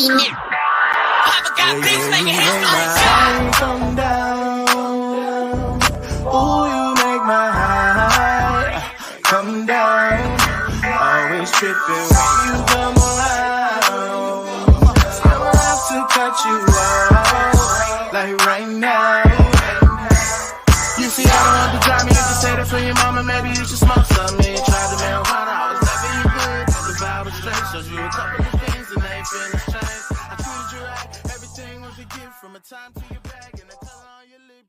You make my high come down. Ooh, you make my high come down. Always tripping when you come around. Never have to cut you out like right now. You see, I don't have to drive me. You can say that for your mama. Maybe you should smoke some. Me try the marijuana. I was never you good. The vibe was straight. Showed you a couple of things and they feelings changed. I treated you right. Everything was a gift from a time to your bag and the color on your lip.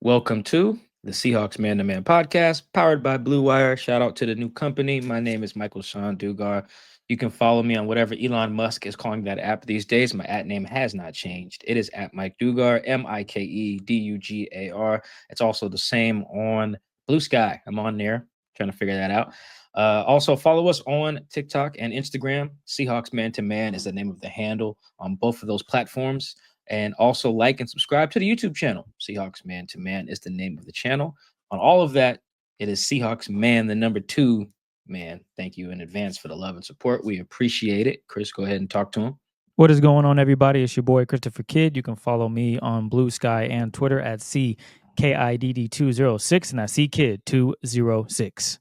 Welcome to the Seahawks Man to Man podcast, powered by Blue Wire. Shout out to the new company. My name is Michael-Shawn Dugar. You can follow me on whatever Elon Musk is calling that app these days. My at name has not changed. It is at Mike Dugar, MikeDugar. It's also the same on Blue Sky. I'm on there trying to figure that out. Also, follow us on TikTok and Instagram. Seahawks Man to Man is the name of the handle on both of those platforms. And also like and subscribe to the YouTube channel. Seahawks Man to Man is the name of the channel. On all of that, it is Seahawks Man, the number 2 man. Thank you in advance for the love and support. We appreciate it. Chris, go ahead and talk to him. What is going on, everybody? It's your boy, Christopher Kidd. You can follow me on Blue Sky and Twitter at CKIDD206, and that's CKID206.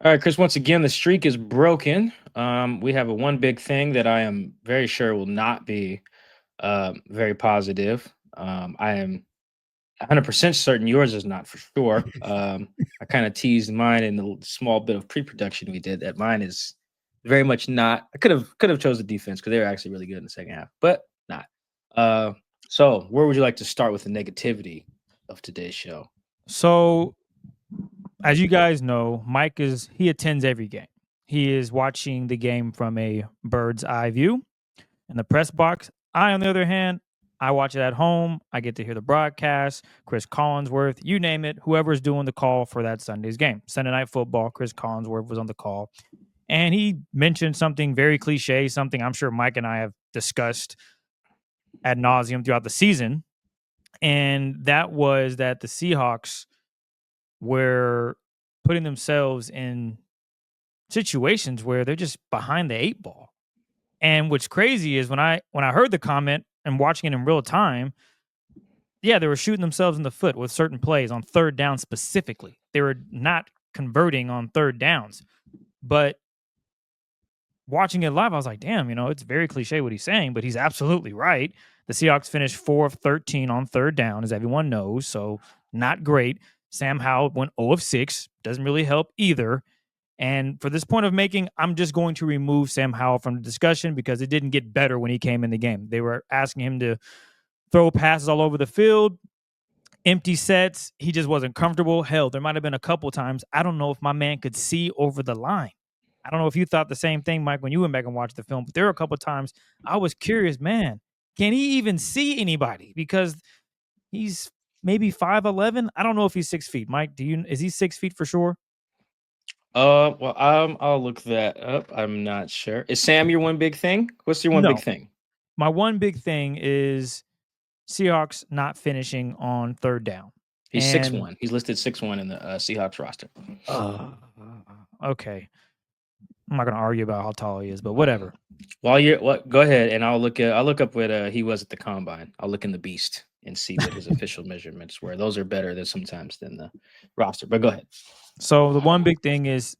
All right, Chris, once again, the streak is broken. We have one big thing that I am very sure will not be very positive. I am 100% certain yours is not for sure. I kind of teased mine in the small bit of pre-production we did that mine is very much not. I could have chose the defense because they were actually really good in the second half, but not. So where would you like to start with the negativity of today's show? So, as you guys know, Mike he attends every game. He is watching the game from a bird's eye view in the press box. I, on the other hand, I watch it at home. I get to hear the broadcast, Chris Collinsworth, you name it, whoever's doing the call for that Sunday's game. Sunday Night Football, Chris Collinsworth was on the call. And he mentioned something very cliche, something I'm sure Mike and I have discussed ad nauseum throughout the season. And that was that the Seahawks were putting themselves in situations where they're just behind the 8 ball. And what's crazy is when I heard the comment and watching it in real time, yeah, they were shooting themselves in the foot with certain plays on third down specifically. They were not converting on third downs. But watching it live, I was like, damn, it's very cliche what he's saying, but he's absolutely right. The Seahawks finished 4 of 13 on third down, as everyone knows, so not great. Sam Howell went 0 of 6. Doesn't really help either. And for this point of making, I'm just going to remove Sam Howell from the discussion because it didn't get better when he came in the game. They were asking him to throw passes all over the field, empty sets. He just wasn't comfortable. Hell, there might have been a couple times. I don't know if my man could see over the line. I don't know if you thought the same thing, Mike, when you went back and watched the film, but there were a couple times I was curious, man, can he even see anybody? Because he's maybe 5'11". I don't know if he's 6 feet. Mike, is he 6 feet for sure? Well, I'll look that up. I'm not sure. Is Sam your one big thing? What's your one big thing? My one big thing is Seahawks not finishing on third down. He's 6'1". He's listed 6'1" in the Seahawks roster. Okay. I'm not going to argue about how tall he is, but whatever. Go ahead, and I'll look up what he was at the combine. I'll look in the Beast and see what his official measurements were. Those are better than the roster. But go ahead. So the one big thing is,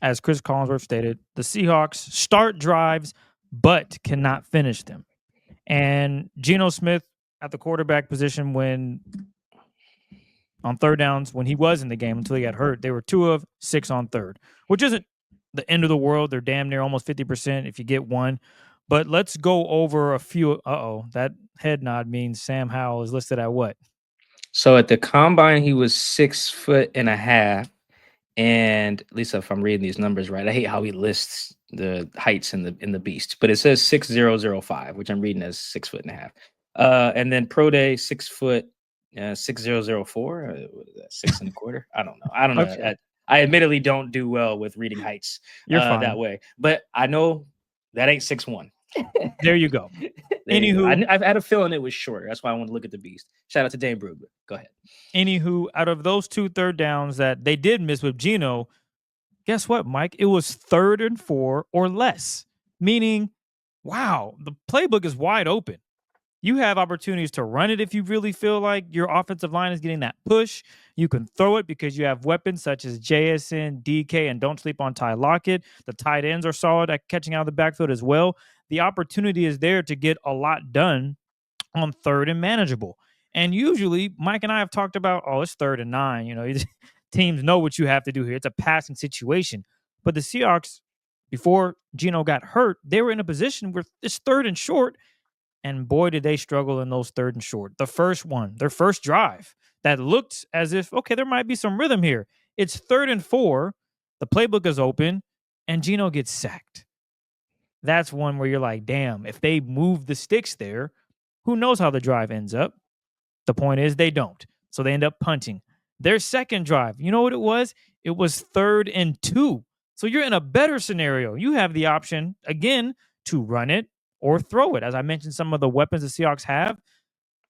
as Chris Collinsworth stated, the Seahawks start drives but cannot finish them. And Geno Smith at the quarterback position on third downs when he was in the game until he got hurt, they were 2 of 6 on third, which isn't the end of the world. They're damn near almost 50% if you get one. But let's go over a few. That head nod means Sam Howell is listed at what? So at the combine, he was 6'1.5". And at least if I'm reading these numbers right, I hate how he lists the heights in the Beast, but it says 6'005", which I'm reading as 6'1.5". And then pro day 6 foot 6004, what is that, 6 1/4? I don't know. Okay. I admittedly don't do well with reading heights that way, but I know that ain't 6'1". There you go. Anywho, I've had a feeling it was shorter. That's why I want to look at the Beast. Shout out to Dane Brugler. Go ahead. Anywho, out of those 2 third downs that they did miss with Geno, guess what, Mike? It was 3rd and 4 or less, meaning wow, the playbook is wide open. You have opportunities to run it if you really feel like your offensive line is getting that push. You can throw it because you have weapons such as JSN, DK, and don't sleep on Ty Lockett. The tight ends are solid at catching out of the backfield as well. The opportunity is there to get a lot done on third and manageable. And usually, Mike and I have talked about, oh, it's 3rd and 9. Teams know what you have to do here. It's a passing situation. But the Seahawks, before Geno got hurt, they were in a position where it's 3rd and short. And boy, did they struggle in those 3rd and short. The first one, their first drive, that looked as if, okay, there might be some rhythm here. It's 3rd and 4. The playbook is open, and Geno gets sacked. That's one where you're like, damn, if they move the sticks there, who knows how the drive ends up? The point is they don't. So they end up punting. Their second drive, you know what it was? It was 3rd and 2. So you're in a better scenario. You have the option, again, to run it or throw it. As I mentioned, some of the weapons the Seahawks have,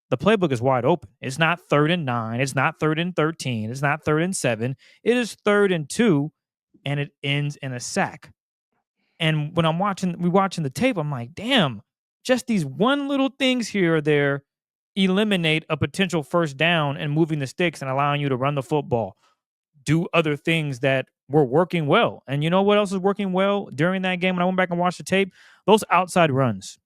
the playbook is wide open. It's not 3rd and 9. It's not 3rd and 13. It's not 3rd and 7. It is 3rd and 2, and it ends in a sack. And when we're watching the tape, I'm like, damn, just these one little things here or there eliminate a potential first down and moving the sticks and allowing you to run the football, do other things that were working well. And you know what else is working well during that game? When I went back and watched the tape, those outside runs.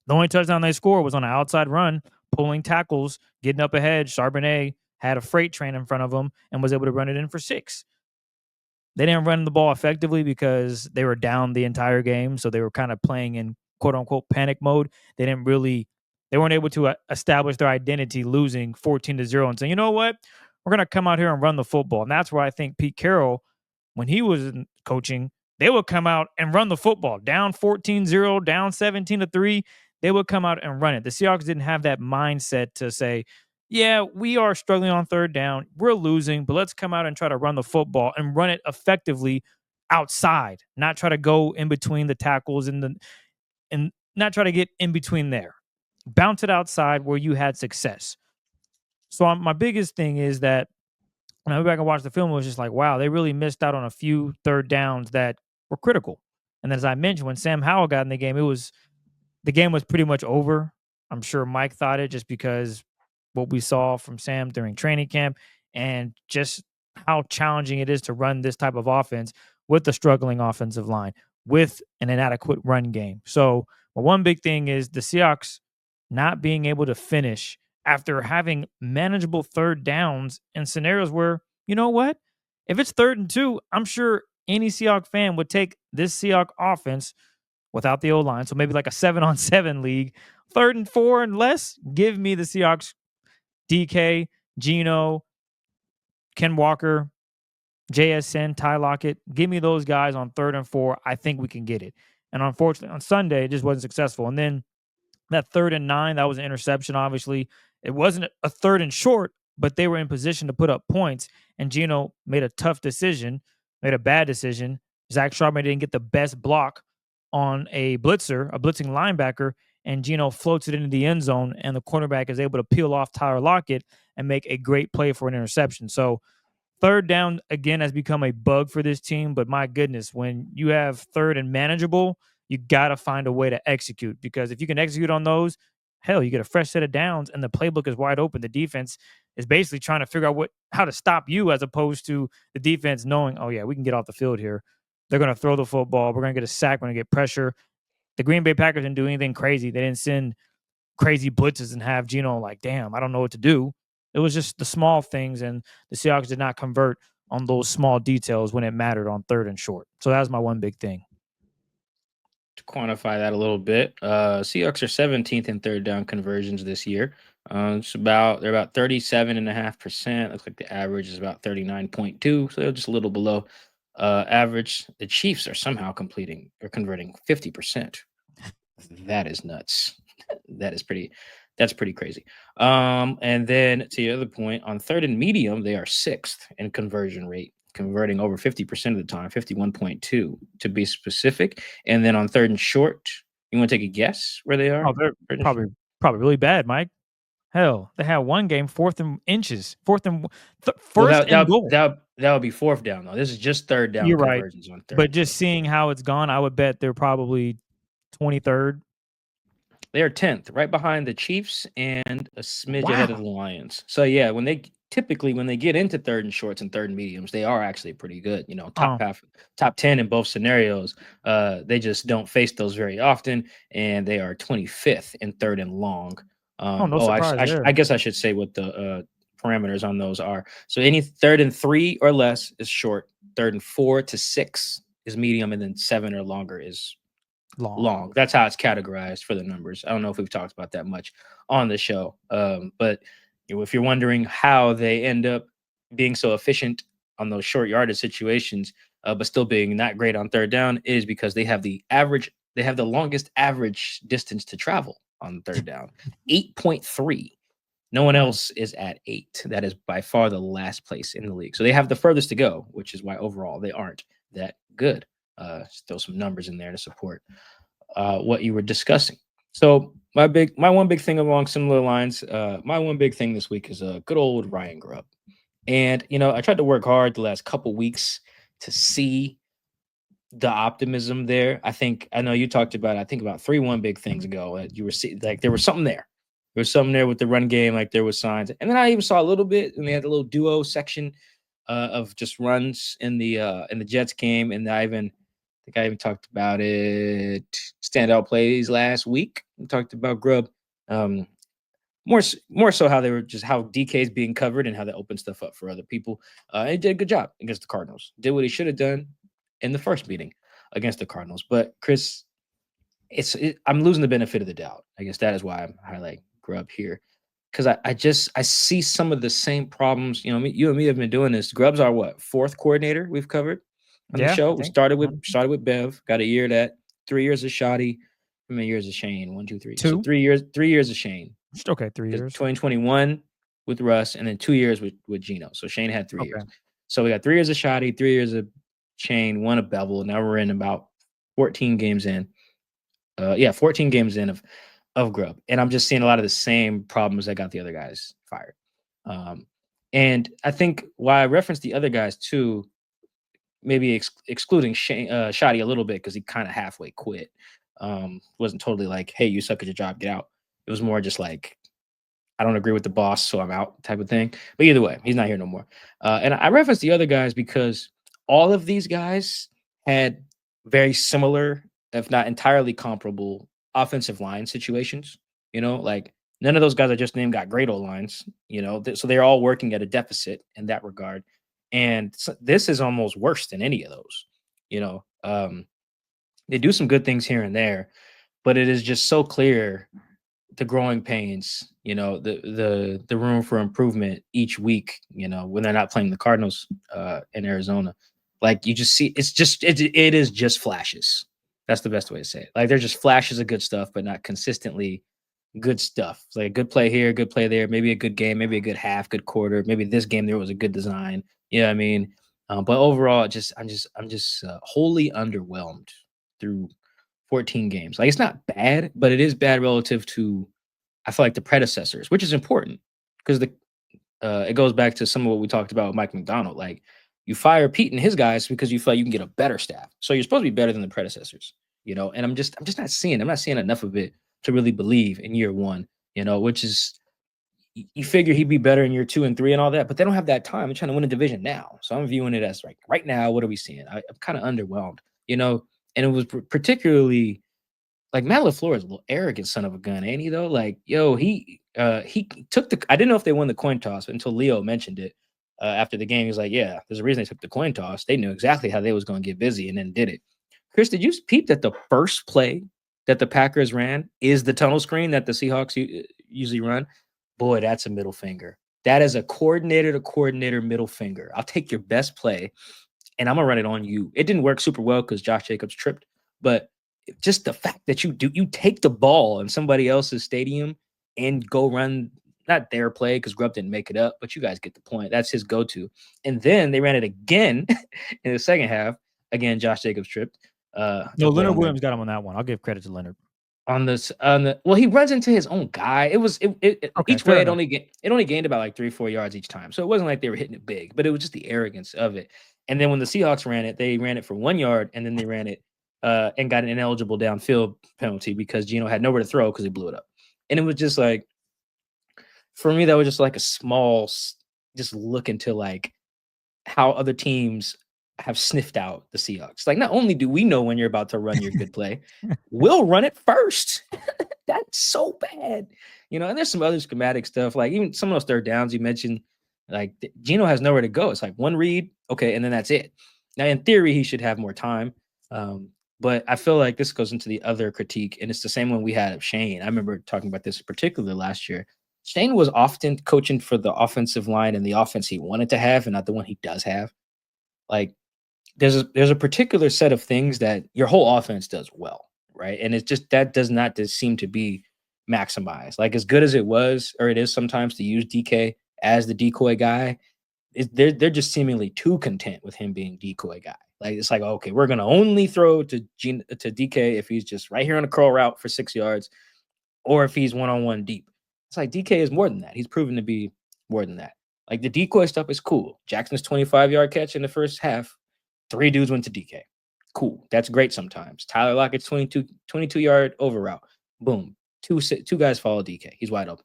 The only touchdown they scored was on an outside run, pulling tackles, getting up ahead. Charbonnet had a freight train in front of him and was able to run it in for 6. They didn't run the ball effectively because they were down the entire game. So they were kind of playing in quote unquote panic mode. They weren't able to establish their identity losing 14-0 and saying, you know what, we're going to come out here and run the football. And that's where I think Pete Carroll, when he was coaching, they would come out and run the football. Down 14-0, down 17-3, they would come out and run it. The Seahawks didn't have that mindset to say, yeah, we are struggling on 3rd down. We're losing, but let's come out and try to run the football and run it effectively outside, not try to go in between the tackles and not try to get in between there. Bounce it outside where you had success. So my biggest thing is that when I went back and watched the film, it was just like, wow, they really missed out on a few 3rd downs that were critical. And as I mentioned, when Sam Howell got in the game, the game was pretty much over. I'm sure Mike thought it just because what we saw from Sam during training camp and just how challenging it is to run this type of offense with the struggling offensive line, with an inadequate run game. So one big thing is the Seahawks not being able to finish after having manageable 3rd downs in scenarios where, you know what? If it's 3rd and 2, I'm sure any Seahawks fan would take this Seahawks offense without the O-line. So maybe like a 7-on-7 league, 3rd and 4 and less, give me the Seahawks, DK, Geno, Ken Walker, JSN, Ty Lockett. Give me those guys on 3rd and 4. I think we can get it. And unfortunately, on Sunday, it just wasn't successful. And then that 3rd and 9, that was an interception, obviously. It wasn't a 3rd and short, but they were in position to put up points. And Geno made a tough decision, made a bad decision. Zach Charbonnet didn't get the best block on a blitzing linebacker, and Geno floats it into the end zone, and the cornerback is able to peel off Tyler Lockett and make a great play for an interception. So 3rd down, again, has become a bug for this team, but my goodness, when you have 3rd and manageable, you got to find a way to execute, because if you can execute on those, hell, you get a fresh set of downs and the playbook is wide open. The defense is basically trying to figure out how to stop you, as opposed to the defense knowing, oh yeah, we can get off the field here. They're going to throw the football. We're going to get a sack. We're going to get pressure. The Green Bay Packers didn't do anything crazy. They didn't send crazy blitzes and have Geno like, damn, I don't know what to do. It was just the small things, and the Seahawks did not convert on those small details when it mattered on 3rd and short. So that was my one big thing. To quantify that a little bit, Seahawks are 17th in 3rd down conversions this year. They're about 37.5%. Looks like the average is about 39.2, so they're just a little below average. The Chiefs are somehow converting 50%. That is nuts. That's pretty crazy. And then to the other point, on 3rd and medium, they are 6th in conversion rate, converting over 50% of the time, 51.2 to be specific. And then on 3rd and short, you want to take a guess where they are? Oh, they're probably really bad, Mike. Hell, they had one game 4th and inches, first and goal. That would be 4th down though. This is just 3rd down. You're conversions right. on 3rd. But just seeing how it's gone, I would bet they're probably 23rd. They are 10th, right behind the Chiefs and a smidge ahead of Wow. the Lions. So yeah, when they get into third and shorts and third and mediums, they are actually pretty good. You know, top 10 in both scenarios. They just don't face those very often, and they are 25th in third and long. No surprise there. I guess I should say what the parameters on those are. So any third and 3 or less is short. Third and 4 to 6 is medium, and then 7 or longer is long. That's how it's categorized for the numbers. I don't know if we've talked about that much on the show. But if you're wondering how they end up being so efficient on those short yardage situations, but still being not great on third down, it is because they have the longest average distance to travel on third down, 8.3. No one else is at 8. That is by far the last place in the league. So they have the furthest to go, which is why overall they aren't that good. Still some numbers in there to support what you were discussing. So my one big thing along similar lines, my one big thing this week is a good old Ryan Grubb. And I tried to work hard the last couple weeks to see the optimism there. I know you talked about, I think about 3-1 big things ago. You were like there was something there. There was something there with the run game, like there was signs. And then I even saw a little bit, and they had a little duo section of just runs in the Jets game, and I think I even talked about it. Standout plays last week. We talked about Grubb. More so how DK is being covered and how that opens stuff up for other people. He did a good job against the Cardinals. Did what he should have done in the first meeting against the Cardinals. But Chris, I'm losing the benefit of the doubt. I guess that is why I'm highlighting Grubb here. Because I see some of the same problems. You and me have been doing this. Grubb's our fourth coordinator we've covered on the show. We started with Bev, got a year of that, 3 years of Shoddy, how many years of Shane? 1, 2, 3. 2. So 3 years, 3 years of Shane. Okay, 3 years. 2021 with Russ, and then 2 years with Gino. So Shane had 3 years. So we got 3 years of Shoddy, 3 years of Shane, 1 of Bevel. Now we're in about 14 games in. 14 games in of Grubb. And I'm just seeing a lot of the same problems that got the other guys fired. And I think why I referenced the other guys too, maybe excluding Shoddy a little bit because he kind of halfway quit. Wasn't totally like, hey, you suck at your job, get out. It was more just like, I don't agree with the boss, so I'm out type of thing. But either way, he's not here no more. And I referenced the other guys because all of these guys had very similar, if not entirely comparable, offensive line situations. Like none of those guys I just named got great O-lines, so they're all working at a deficit in that regard. And this is almost worse than any of those. They do some good things here and there, but it is just so clear the growing pains, the room for improvement each week, when they're not playing the Cardinals in Arizona. Like you just see, it is just flashes. That's the best way to say it. Like they're just flashes of good stuff, but not consistently good stuff. It's like a good play here, good play there, maybe a good game, maybe a good half, good quarter. Maybe this game there was a good design. You know what I mean? But overall, I'm just wholly underwhelmed through 14 games. Like it's not bad, but it is bad relative to, I feel like, the predecessors, which is important because it goes back to some of what we talked about with Mike McDonald. Like you fire Pete and his guys because you feel like you can get a better staff. So you're supposed to be better than the predecessors, and I'm just not seeing enough of it to really believe in year one, which is, you figure he'd be better in year 2 and 3 and all that, but they don't have that time. They're trying to win a division now. So I'm viewing it as like right now, what are we seeing? I'm kind of underwhelmed, and it was particularly like Matt LaFleur is a little arrogant son of a gun, ain't he though? Like, yo, he took I didn't know if they won the coin toss until Leo mentioned it after the game. He was like, yeah, there's a reason they took the coin toss. They knew exactly how they was going to get busy and then did it. Chris, did you peep that the first play that the Packers ran is the tunnel screen that the Seahawks usually run? Boy, that's a middle finger. That is a coordinator to coordinator middle finger. I'll take your best play and I'm going to run it on you. It didn't work super well because Josh Jacobs tripped, but just the fact that you take the ball in somebody else's stadium and go run, not their play because Grubb didn't make it up, but you guys get the point. That's his go-to. And then they ran it again in the second half. Again, Josh Jacobs tripped. No, Leonard Williams got him on that one. I'll give credit to Leonard. He runs into his own guy. Each way it only gained about like 3-4 yards each time. So it wasn't like they were hitting it big, but it was just the arrogance of it. And then when the Seahawks ran it, they ran it for 1 yard and then they ran it and got an ineligible downfield penalty because Geno had nowhere to throw because he blew it up. And it was just like, for me, that was just like a small, just look into like how other teams have sniffed out the Seahawks. Like, not only do we know when you're about to run your good play, we'll run it first. That's so bad. And there's some other schematic stuff, like even some of those third downs you mentioned, like Geno has nowhere to go. It's like one read, okay, and then that's it. Now, in theory, he should have more time. But I feel like this goes into the other critique, and it's the same one we had of Shane. I remember talking about this particularly last year. Shane was often coaching for the offensive line and the offense he wanted to have and not the one he does have. Like, there's a particular set of things that your whole offense does well, right? And it's just that does not seem to be maximized. Like, as good as it was, or it is sometimes, to use DK as the decoy guy, they're just seemingly too content with him being decoy guy. Like, it's like, okay, we're gonna only throw to DK if he's just right here on a curl route for 6 yards, or if he's one-on-one deep. It's like DK is more than that. He's proven to be more than that. Like, the decoy stuff is cool. Jackson's 25-yard catch in the first half, 3 dudes went to DK. Cool. That's great sometimes. Tyler Lockett's 22-yard over route. Boom. Two guys follow DK. He's wide open.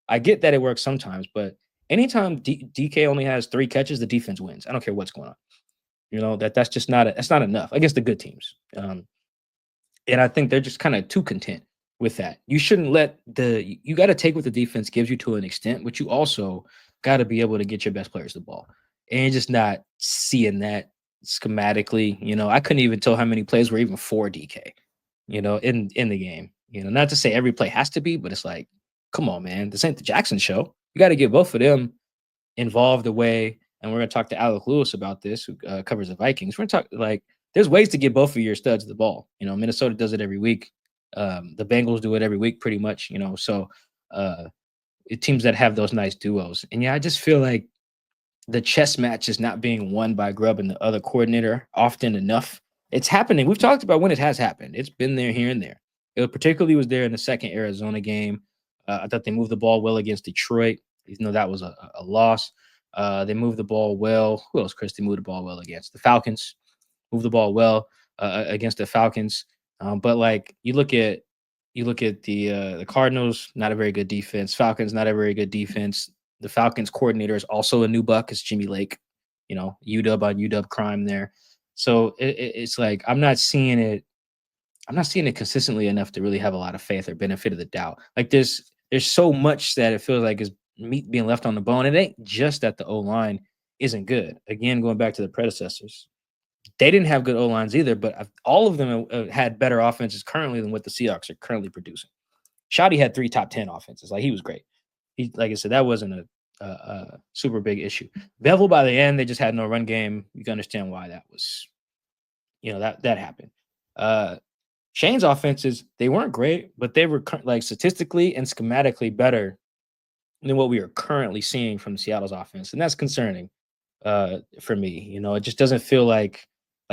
I get that it works sometimes, but anytime DK only has 3 catches, the defense wins. I don't care what's going on. That's just that's not enough against the good teams. And I think they're just kind of too content with that. You shouldn't you got to take what the defense gives you to an extent, but you also got to be able to get your best players the ball. And you're just not seeing that schematically. I couldn't even tell how many plays were even for DK, in the game. Not to say every play has to be, but it's like, come on, man. This ain't the Jackson show. You got to get both of them involved away. And we're going to talk to Alec Lewis about this, who covers the Vikings. We're going to talk, like, there's ways to get both of your studs the ball. Minnesota does it every week. The Bengals do it every week pretty much, so teams that have those nice duos. And yeah, I just feel like the chess match is not being won by Grubb and the other coordinator often enough. It's happening. We've talked about when it has happened. It's been there here and there. It particularly was there in the second Arizona game. I thought they moved the ball well against Detroit, even though that was a loss. They moved the ball well. Who else, Chris? They moved the ball well against the Falcons. Moved the ball well against the Falcons. But like, you look at the Cardinals, not a very good defense. Falcons, not a very good defense. The Falcons coordinator is also a new buck. It's Jimmy Lake, UW on UW crime there. So it's like, I'm not seeing it consistently enough to really have a lot of faith or benefit of the doubt. Like, there's so much that it feels like is meat being left on the bone. It ain't just that the O-line isn't good. Again, going back to the predecessors, they didn't have good O-lines either, but all of them had better offenses currently than what the Seahawks are currently producing. Shoddy had 3 top 10 offenses. Like, he was great. Like I said, that wasn't a super big issue. Bevel, by the end, they just had no run game. You can understand why that was, that happened. Shane's offenses, they weren't great, but they were like statistically and schematically better than what we are currently seeing from Seattle's offense. And that's concerning for me. It just doesn't feel like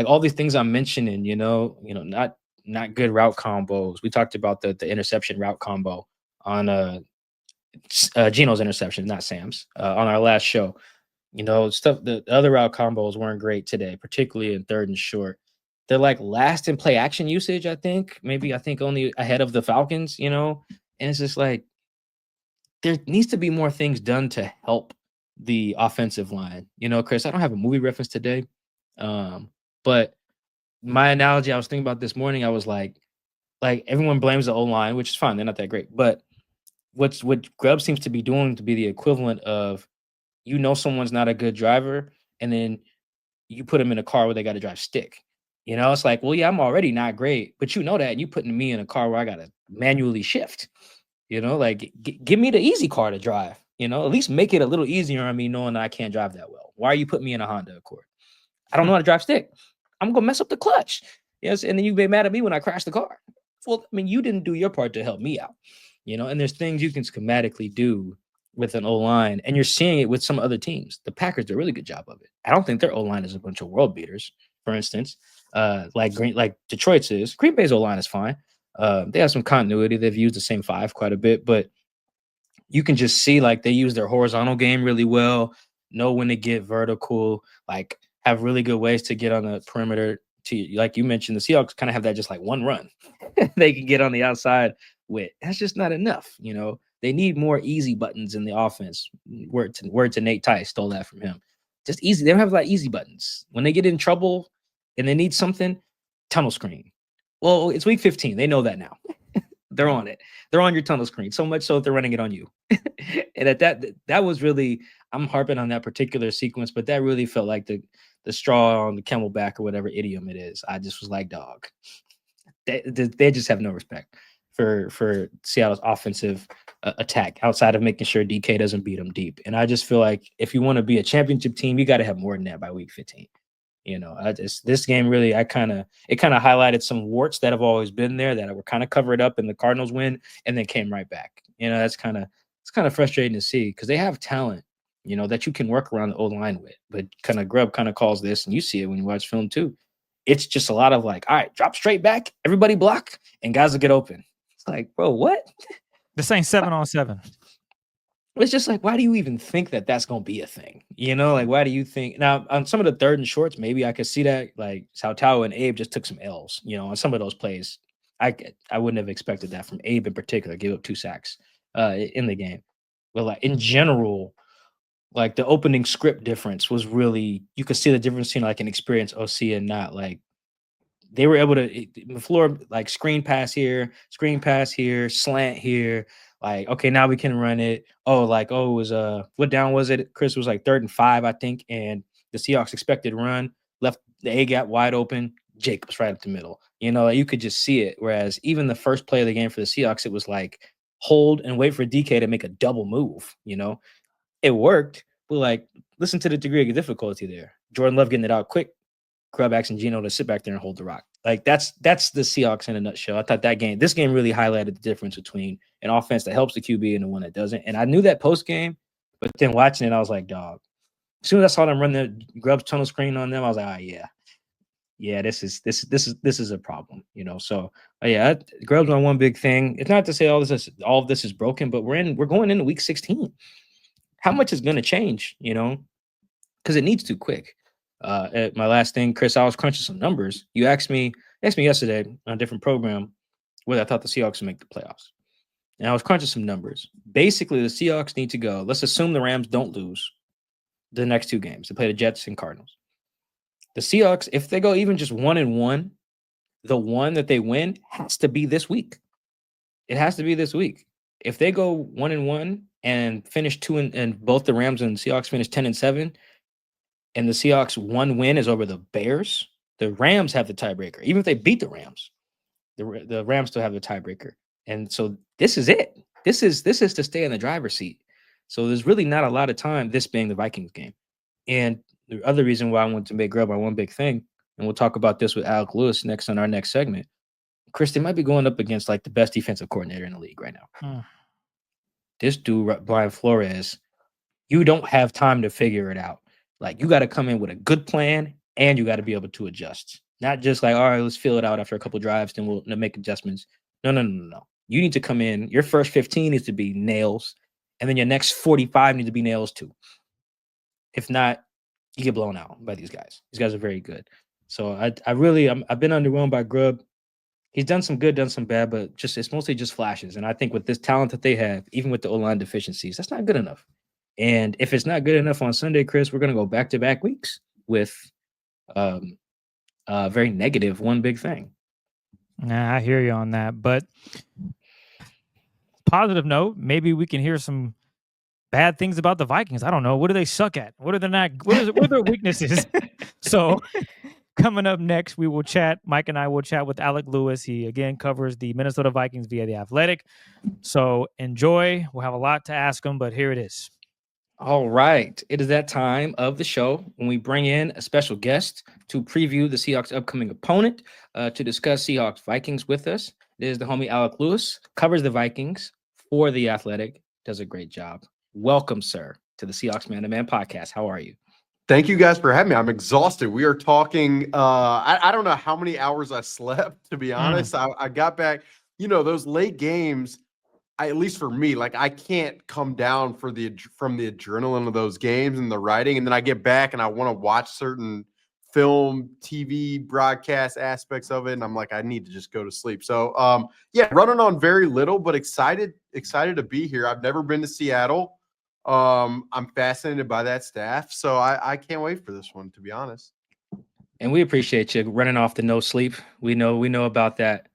all these things I'm mentioning, not good route combos. We talked about the interception route combo on Geno's interception, not Sam's, on our last show. Stuff, the other route combos weren't great today, particularly in third and short. They're like last in play action usage, I think only ahead of the Falcons, and it's just like, there needs to be more things done to help the offensive line. Chris, I don't have a movie reference today, but my analogy I was thinking about this morning, I was like everyone blames the O-line, which is fine. They're not that great. But what Grubb seems to be doing to be the equivalent of, someone's not a good driver, and then you put them in a car where they got to drive stick. It's like, well, yeah, I'm already not great, but that, and you putting me in a car where I got to manually shift. Like, give me the easy car to drive. At least make it a little easier on me, knowing that I can't drive that well. Why are you putting me in a Honda Accord? I don't know how to drive stick. I'm gonna mess up the clutch. Yes, and then you get mad at me when I crash the car. Well, I mean, you didn't do your part to help me out. And there's things you can schematically do with an O-line, and you're seeing it with some other teams. The Packers do a really good job of it. I don't think their O-line is a bunch of world beaters, for instance, like Detroit's is. Green Bay's O-line is fine. They have some continuity. They've used the same 5 quite a bit, but you can just see, like, they use their horizontal game really well, know when to get vertical, like have really good ways to get on the perimeter like you mentioned, the Seahawks kind of have that just like one run they can get on the outside with. That's just not enough. They need more easy buttons in the offense. Word to Nate Tice, stole that from him. Just easy. They don't have like easy buttons. When they get in trouble and they need something, tunnel screen. Well, it's week 15. They know that now. They're on it. They're on your tunnel screen. So much so that they're running it on you. And at that was really, I'm harping on that particular sequence, but that really felt like the straw on the camelback or whatever idiom it is. I just was like, dog. They just have no respect for Seattle's offensive attack outside of making sure DK doesn't beat them deep. And I just feel like if you want to be a championship team, you got to have more than that by week 15. This game really, it kind of highlighted some warts that have always been there that were kind of covered up in the Cardinals win and then came right back. It's kind of frustrating to see because they have talent, that you can work around the old line with. But kind of Grubb kind of calls this, and you see it when you watch film too. It's just a lot of like, all right, drop straight back, everybody block, and guys will get open. It's like, bro, what? This ain't 7-on-7. It's just like, why do you even think that that's going to be a thing? Like, why do you think now on some of the third and shorts, maybe I could see that like Sautau and Abe just took some L's, on some of those plays. I wouldn't have expected that from Abe in particular, give up 2 sacks in the game. But like in general, like the opening script difference was really, you could see the difference between like an experienced OC and not. Like they were able to Flores like screen pass here, slant here. Like, okay, now we can run it. Oh, like, it was what down was it? Chris was like 3rd and 5, I think. And the Seahawks expected run, left the A gap wide open. Jacobs right up the middle. You could just see it. Whereas even the first play of the game for the Seahawks, it was like hold and wait for DK to make a double move. It worked, but like listen to the degree of difficulty there. Jordan Love getting it out quick. Grubb asking Gino to sit back there and hold the rock. Like that's the Seahawks in a nutshell. I thought this game really highlighted the difference between an offense that helps the QB and the one that doesn't. And I knew that post game, but then watching it, I was like, dog. As soon as I saw them run the Grubb's tunnel screen on them, I was like, yeah, this is a problem, So Grubb's on one big thing. It's not to say all of this is broken, but we're going into week 16. How much is going to change, because it needs to quick. My last thing, Chris, I was crunching some numbers. You asked me yesterday on a different program whether I thought the Seahawks would make the playoffs. And I was crunching some numbers. Basically, the Seahawks need to go. Let's assume the Rams don't lose the next 2 games. They play the Jets and Cardinals. The Seahawks, if they go even just 1-1, the one that they win has to be this week. It has to be this week. If they go 1-1 and finish 2 and both the Rams and Seahawks finish 10-7, and the Seahawks 1 win is over the Bears, the Rams have the tiebreaker. Even if they beat the Rams, the Rams still have the tiebreaker. And so this is it. This is to stay in the driver's seat. So there's really not a lot of time, this being the Vikings game. And the other reason why I wanted to make Grubb my one big thing, and we'll talk about this with Alec Lewis next on our next segment. Chris, they might be going up against like the best defensive coordinator in the league right now. This dude, Brian Flores, you don't have time to figure it out. Like, you got to come in with a good plan, and you got to be able to adjust. Not just like, all right, let's fill it out after a couple drives, then we'll make adjustments. No. You need to come in. Your first 15 needs to be nails, and then your next 45 need to be nails too. If not, you get blown out by these guys. These guys are very good. So I've been underwhelmed by Grubb. He's done some good, done some bad, but it's mostly just flashes. And I think with this talent that they have, even with the O-line deficiencies, that's not good enough. And if it's not good enough on Sunday, Chris, we're going to go back-to-back weeks with very negative one big thing. Nah, I hear you on that. But positive note, maybe we can hear some bad things about the Vikings. I don't know. What do they suck at? What are their weaknesses? So coming up next, we will chat. Mike and I will chat with Alec Lewis. He, again, covers the Minnesota Vikings via The Athletic. So enjoy. We'll have a lot to ask him, but here it is. All right. It is that time of the show when we bring in a special guest to preview the Seahawks' upcoming opponent, to discuss Seahawks Vikings with us. It is the homie Alec Lewis, covers the Vikings for The Athletic, does a great job. Welcome, sir, to the Seahawks Man to Man podcast. How are you? Thank you guys for having me. I'm exhausted. We are talking, I don't know how many hours I slept, to be honest. I got back, those late games, at least for me, like I can't come down from the adrenaline of those games and the writing. And then I get back and I want to watch certain film, TV broadcast aspects of it, and I'm like, I need to just go to sleep. So, yeah, running on very little, but excited to be here. I've never been to Seattle. I'm fascinated by that staff, so I can't wait for this one, to be honest. And we appreciate you running off the no sleep. We know about that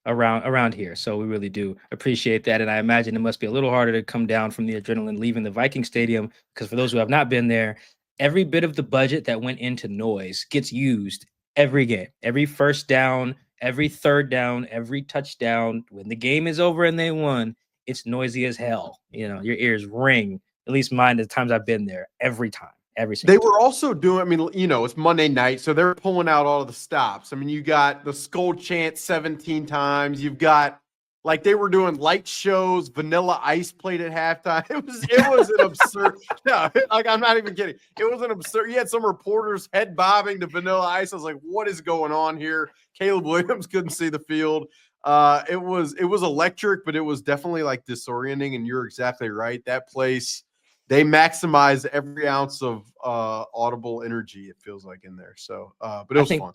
around here, so we really do appreciate that. And I imagine it must be a little harder to come down from the adrenaline leaving the Viking Stadium, because for those who have not been there, every bit of the budget that went into noise gets used every game, every first down, every third down, every touchdown. When the game is over and they won, it's noisy as hell. Your ears ring. At least mine, the times I've been there, every time. Every single They were also doing, I mean, it's Monday night, so they're pulling out all of the stops. I mean, you got the skull chant 17 times. You've got, like, they were doing light shows. Vanilla Ice played at halftime. It was an absurd. No, like, I'm not even kidding. It was an absurd. You had some reporters head bobbing to Vanilla Ice. I was like, what is going on here? Caleb Williams couldn't see the field. It was electric, but it was definitely like disorienting. And you're exactly right. That place, they maximize every ounce of audible energy, it feels like, in there. So, but it was fun.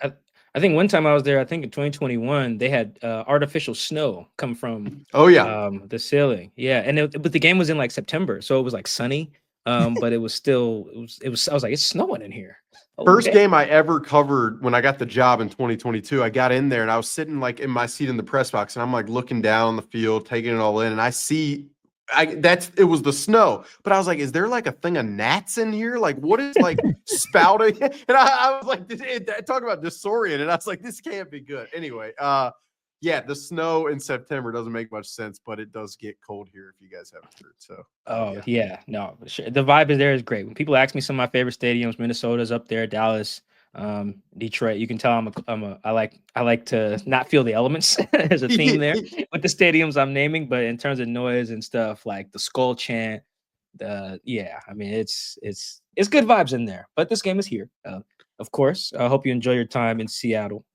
I think one time I was there, I think in 2021, they had artificial snow come from the ceiling. Yeah. And but the game was in like September, so it was like sunny. But it was still, I was like, it's snowing in here. First game I ever covered when I got the job in 2022, I got in there and I was sitting like in my seat in the press box, and I'm like looking down the field, taking it all in, and I see it was the snow, but I was like, is there like a thing of gnats in here? Like, what is like spouting? And I was like, talk about disoriented. I was like, this can't be good. Anyway, yeah, the snow in September doesn't make much sense, but it does get cold here if you guys haven't heard. So, no, sure. The vibe is there is great. When people ask me some of my favorite stadiums, Minnesota's up there, Dallas, Detroit, you can tell I like to not feel the elements. There's a theme there with the stadiums I'm naming, but in terms of noise and stuff, like the skull chant, I mean, it's good vibes in there. But this game is here, of course. I hope you enjoy your time in Seattle.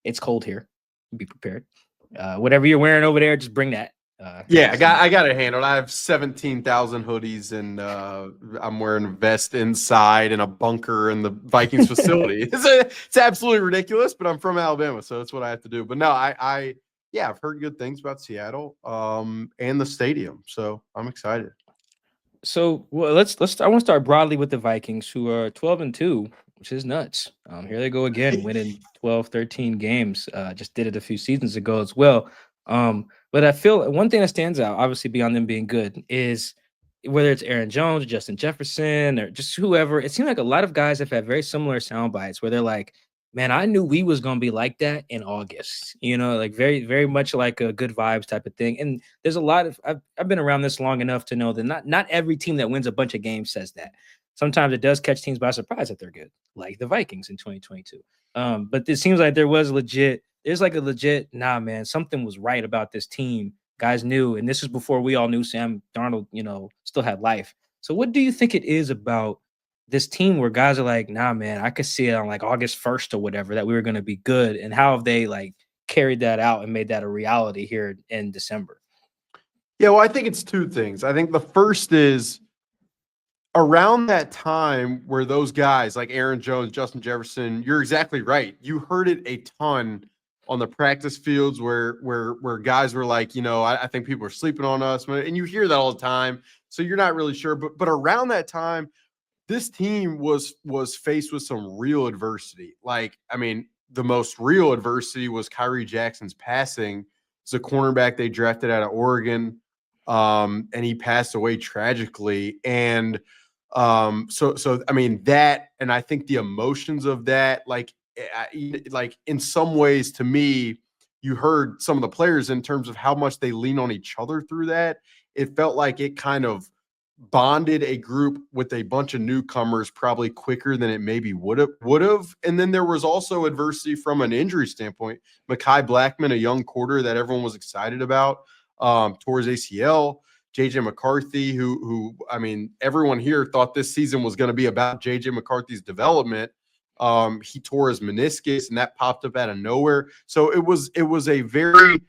It's cold here. Be prepared. Whatever you're wearing over there, just bring that. I got it handled. I have 17,000 hoodies, and I'm wearing a vest inside and a bunker in the Vikings facility. It's absolutely ridiculous, but I'm from Alabama, so that's what I have to do. But no, I've heard good things about Seattle and the stadium, so I'm excited. So let's I want to start broadly with the Vikings, who are 12-2, which is nuts. Here they go again, winning 12, 13 games. Just did it a few seasons ago as well. But I feel one thing that stands out, obviously beyond them being good, is whether it's Aaron Jones, Justin Jefferson, or just whoever. It seems like a lot of guys have had very similar sound bites where they're like, man, I knew we was going to be like that in August, like very, very much like a good vibes type of thing. And there's a lot of, I've been around this long enough to know that not every team that wins a bunch of games says that. Sometimes it does catch teams by surprise that they're good, like the Vikings in 2022. But it seems like there's like a legit, nah, man, something was right about this team. Guys knew, and this was before we all knew Sam Darnold, still had life. So what do you think it is about this team where guys are like, nah, man, I could see it on like August 1st or whatever that we were going to be good, and how have they like carried that out and made that a reality here in December? Yeah, well, I think it's two things. I think the first is around that time where those guys like Aaron Jones, Justin Jefferson, you're exactly right. You heard it a ton on the practice fields where guys were like, I think people are sleeping on us, and you hear that all the time. So you're not really sure, but around that time, this team was faced with some real adversity. Like, I mean, the most real adversity was Kyrie Jackson's passing. It's a cornerback they drafted out of Oregon, and he passed away tragically. And so I mean that, and I think the emotions of that, like in some ways, to me, you heard some of the players in terms of how much they lean on each other through that. It felt like it kind of bonded a group with a bunch of newcomers probably quicker than it maybe would have. And then there was also adversity from an injury standpoint. Mekhi Blackman, a young quarter that everyone was excited about, tore his ACL. JJ McCarthy, who I mean, everyone here thought this season was going to be about JJ McCarthy's development. He tore his meniscus, and that popped up out of nowhere. So it was a very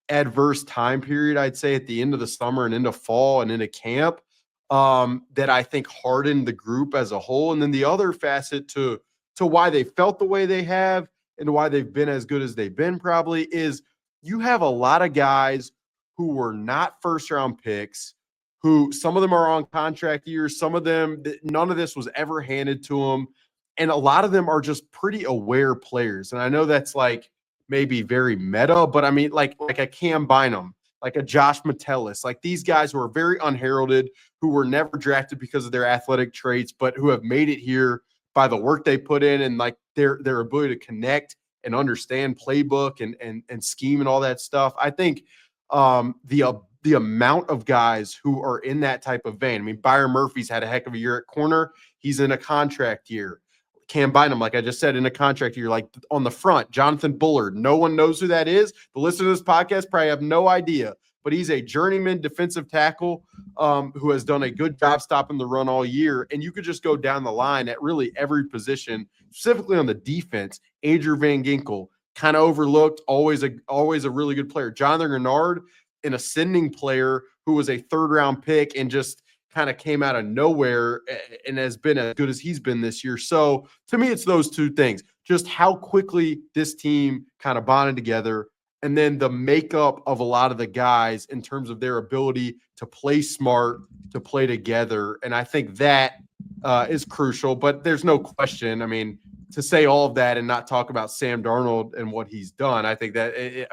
adverse time period, I'd say, at the end of the summer and into fall and into camp, that I think hardened the group as a whole. And then the other facet to to why they felt the way they have and why they've been as good as they've been probably is you have a lot of guys who were not first-round picks, who some of them are on contract years, some of them, none of this was ever handed to them, and a lot of them are just pretty aware players. And I know that's like maybe very meta, but I mean, like a Cam Bynum, like a Josh Metellus, like these guys who are very unheralded, who were never drafted because of their athletic traits, but who have made it here by the work they put in and like their ability to connect and understand playbook and scheme and all that stuff. I think the amount of guys who are in that type of vein. I mean, Byron Murphy's had a heck of a year at corner. He's in a contract year. Cam Bynum, like I just said, in a contract year. Like on the front, Jonathan Bullard. No one knows who that is. The listeners to this podcast probably have no idea, but he's a journeyman defensive tackle who has done a good job stopping the run all year. And you could just go down the line at really every position, specifically on the defense. Andrew Van Ginkel, kind of overlooked, always a really good player. Jonathan Grenard, an ascending player who was a third-round pick and just kind of came out of nowhere and has been as good as he's been this year. So to me, it's those two things, just how quickly this team kind of bonded together, and then the makeup of a lot of the guys in terms of their ability to play smart, to play together. And I think that is crucial, but there's no question. I mean, to say all of that and not talk about Sam Darnold and what he's done, I think that,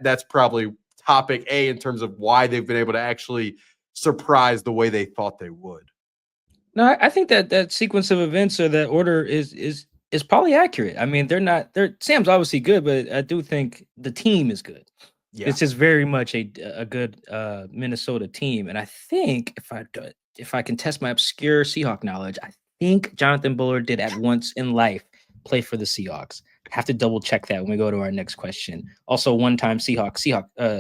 that's probably topic A in terms of why they've been able to actually surprise the way they thought they would. No, I think that sequence of events or that order is probably accurate. I mean, Sam's obviously good, but I do think the team is good. Yeah. It's just very much a good Minnesota team. And I think if I can test my obscure Seahawk knowledge, I think Jonathan Bullard did at once in life play for the Seahawks. Have to double check that when we go to our next question. Also, one-time Seahawk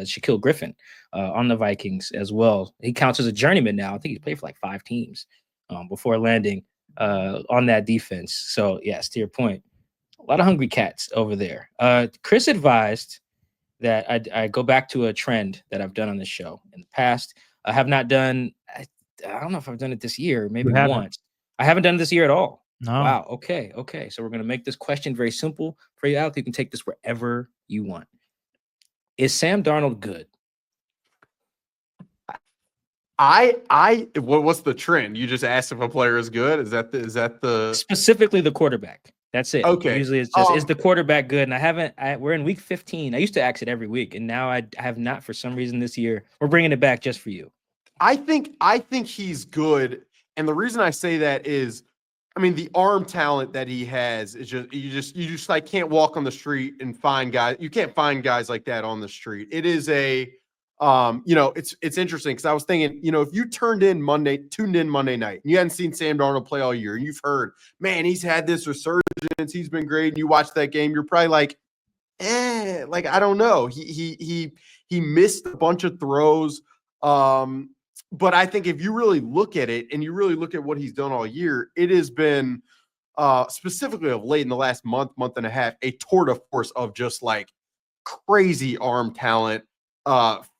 Shaquille Griffin on the Vikings as well. He counts as a journeyman now. I think he played for like 5 teams before landing on that defense. So yes, to your point, a lot of hungry cats over there. Chris advised that I go back to a trend that I've done on this show in the past. I have not done. I don't know if I've done it this year. Maybe once. I haven't done it this year at all. No. Wow. Okay. So we're going to make this question very simple for you, Alec. You can take this wherever you want. Is Sam Darnold good? What's the trend? You just asked if a player is good. Is that the specifically the quarterback? That's it. Okay. Usually it's just is the quarterback good? And we're in week 15. I used to ask it every week, and now I have not for some reason this year. We're bringing it back just for you. I think he's good, and the reason I say that is, I mean, the arm talent that he has is you just like can't walk on the street and find guys. You can't find guys like that on the street. It is a, it's interesting because I was thinking, if you tuned in Monday night and you hadn't seen Sam Darnold play all year and you've heard, man, he's had this resurgence, he's been great, and you watch that game, you're probably like, I don't know. He missed a bunch of throws. But I think if you really look at it and you really look at what he's done all year, it has been specifically of late in the last month and a half, a tour de force of just like crazy arm talent,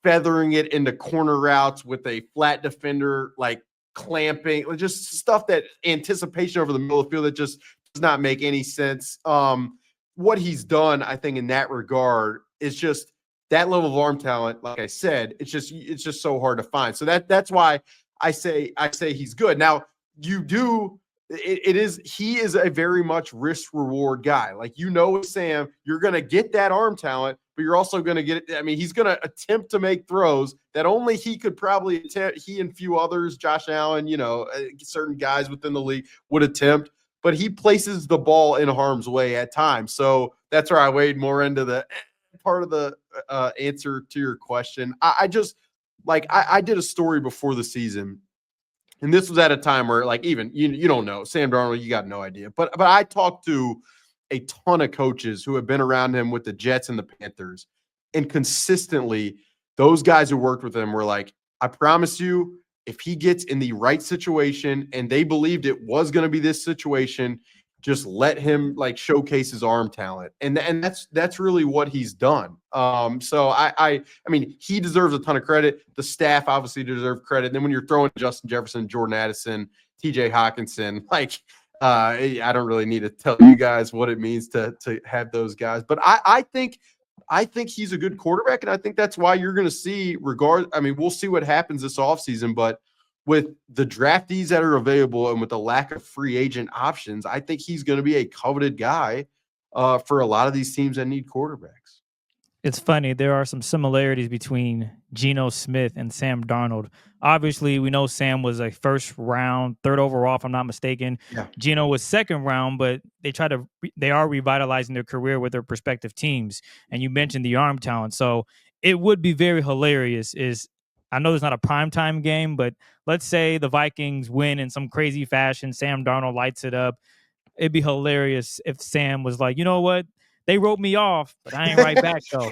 feathering it into corner routes with a flat defender, like clamping, just stuff that anticipation over the middle of the field that just does not make any sense. What he's done, I think, in that regard is just that level of arm talent. Like I said, it's just so hard to find. So that's why I say he's good. Now he is a very much risk reward guy. Like, with Sam, you're going to get that arm talent, but you're also going to get it. I mean, he's going to attempt to make throws that only he could probably attempt. He and few others, Josh Allen, certain guys within the league would attempt, but he places the ball in harm's way at times. So that's where I weighed more into the part of the answer to your question. I did a story before the season, and this was at a time where, like, even you don't know Sam Darnold, you got no idea. But I talked to a ton of coaches who have been around him with the Jets and the Panthers, and consistently those guys who worked with him were like, I promise you, if he gets in the right situation, and they believed it was going to be this situation, just let him like showcase his arm talent. And that's really what he's done. So I mean, he deserves a ton of credit. The staff obviously deserve credit. And then when you're throwing Justin Jefferson, Jordan Addison, TJ Hawkinson, like I don't really need to tell you guys what it means to have those guys, but I think he's a good quarterback, and I think that's why you're going to see I mean, we'll see what happens this offseason, but with the draftees that are available and with the lack of free agent options, I think he's going to be a coveted guy for a lot of these teams that need quarterbacks. It's funny. There are some similarities between Geno Smith and Sam Darnold. Obviously, we know Sam was a first round, third overall, if I'm not mistaken. Yeah. Geno was second round, but they are revitalizing their career with their respective teams. And you mentioned the arm talent. So it would be very hilarious I know there's not a primetime game, but let's say the Vikings win in some crazy fashion. Sam Darnold lights it up. It'd be hilarious if Sam was like, you know what? They wrote me off, but I ain't right back though.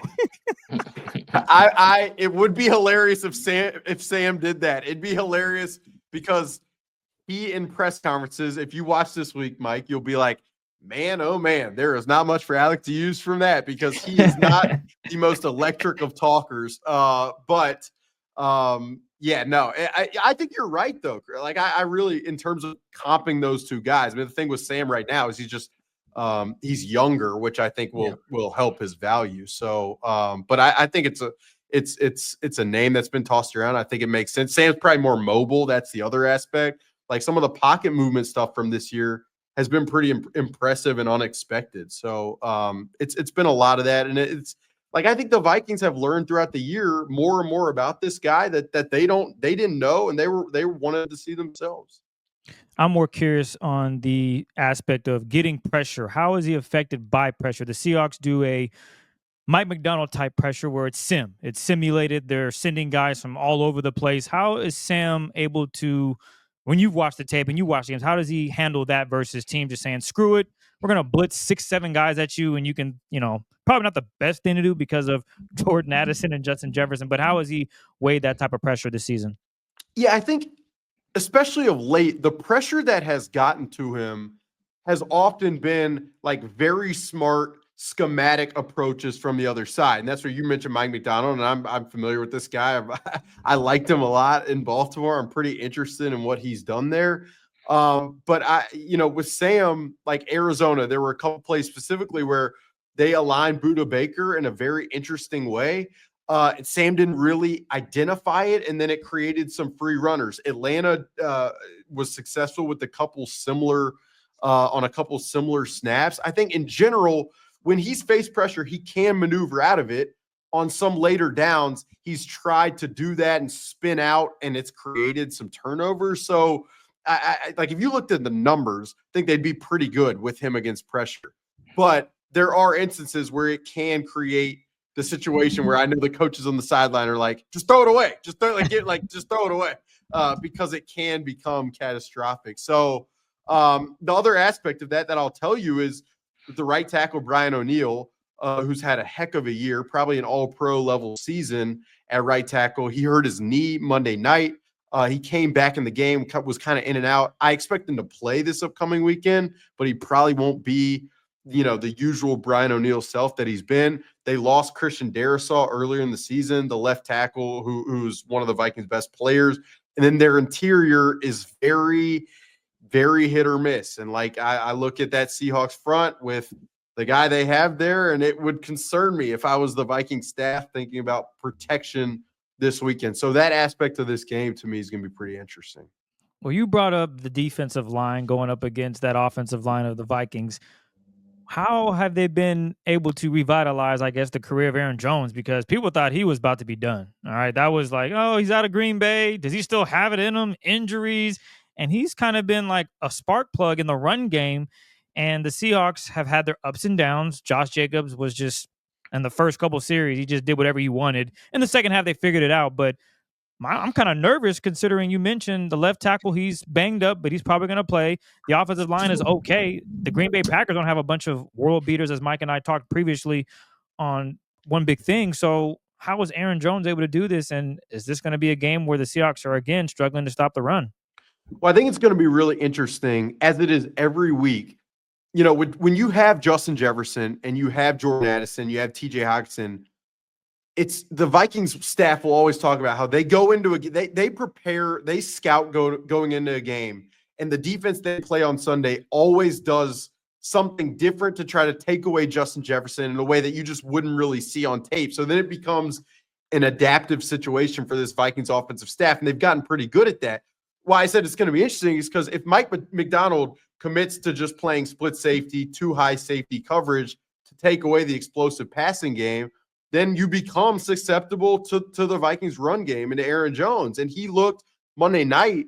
It would be hilarious if Sam did that. It'd be hilarious because he in press conferences, if you watch this week, Mike, you'll be like, man, oh man, there is not much for Alec to use from that because he is not the most electric of talkers. Yeah, no, I think you're right though. Like I really, in terms of comping those two guys, I mean, the thing with Sam right now is he's younger, which I think will help his value. So, but I think it's a name that's been tossed around. I think it makes sense. Sam's probably more mobile. That's the other aspect. Like some of the pocket movement stuff from this year has been pretty impressive and unexpected. So, it's been a lot of that, and it's like I think the Vikings have learned throughout the year more and more about this guy that they didn't know, and they wanted to see themselves. I'm more curious on the aspect of getting pressure. How is he affected by pressure? The Seahawks do a Mike McDonald type pressure where it's simulated. They're sending guys from all over the place. How is Sam able to, when you've watched the tape and you watch games, how does he handle that versus team just saying, screw it, we're going to blitz 6-7 guys at you, and you can, probably not the best thing to do because of Jordan Addison and Justin Jefferson, but how has he weighed that type of pressure this season? Yeah, I think especially of late, the pressure that has gotten to him has often been like very smart schematic approaches from the other side. And that's where you mentioned Mike McDonald, and I'm familiar with this guy. I liked him a lot in Baltimore. I'm pretty interested in what he's done there. But with Sam, like Arizona, there were a couple plays specifically where they aligned Budda Baker in a very interesting way. Sam didn't really identify it, and then it created some free runners. Atlanta was successful with on a couple similar snaps. I think in general, when he's faced pressure, he can maneuver out of it. On some later downs, he's tried to do that and spin out, and it's created some turnovers. So, I like if you looked at the numbers, I think they'd be pretty good with him against pressure. But there are instances where it can create the situation where I know the coaches on the sideline are like, just throw it away. Just throw it away because it can become catastrophic. So the other aspect of that I'll tell you is the right tackle, Brian O'Neill, who's had a heck of a year, probably an all-pro level season at right tackle. He hurt his knee Monday night. He came back in the game, was kind of in and out. I expect him to play this upcoming weekend, but he probably won't be the usual Brian O'Neill self that he's been. They lost Christian Darrisaw earlier in the season, the left tackle who's one of the Vikings' best players. And then their interior is very, very hit or miss. And like I look at that Seahawks front with the guy they have there, and it would concern me if I was the Viking staff thinking about protection this weekend. So that aspect of this game to me is going to be pretty interesting. Well, you brought up the defensive line going up against that offensive line of the Vikings. How have they been able to revitalize, I guess, the career of Aaron Jones? Because people thought he was about to be done. All right. That was like, oh, he's out of Green Bay. Does he still have it in him? Injuries. And he's kind of been like a spark plug in the run game. And the Seahawks have had their ups and downs. Josh Jacobs was just, in the first couple series, he just did whatever he wanted. In the second half, they figured it out. But I'm kind of nervous considering you mentioned the left tackle. He's banged up, but he's probably going to play. The offensive line is okay. The Green Bay Packers don't have a bunch of world beaters, as Mike and I talked previously on One Big Thing. So how was Aaron Jones able to do this? And is this going to be a game where the Seahawks are, again, struggling to stop the run? Well, I think it's going to be really interesting, as it is every week. When you have Justin Jefferson and you have Jordan Addison, you have TJ Hockenson, it's the Vikings staff will always talk about how they go into they prepare, they scout going into a game, And the defense they play on Sunday always does something different to try to take away Justin Jefferson in a way that you just wouldn't really see on tape. So then it becomes an adaptive situation for this Vikings offensive staff, and they've gotten pretty good at that. Why I said it's going to be interesting is because if Mike McDonald commits to just playing split safety, too high safety coverage to take away the explosive passing game, then you become susceptible to the Vikings run game and to Aaron Jones. And he looked Monday night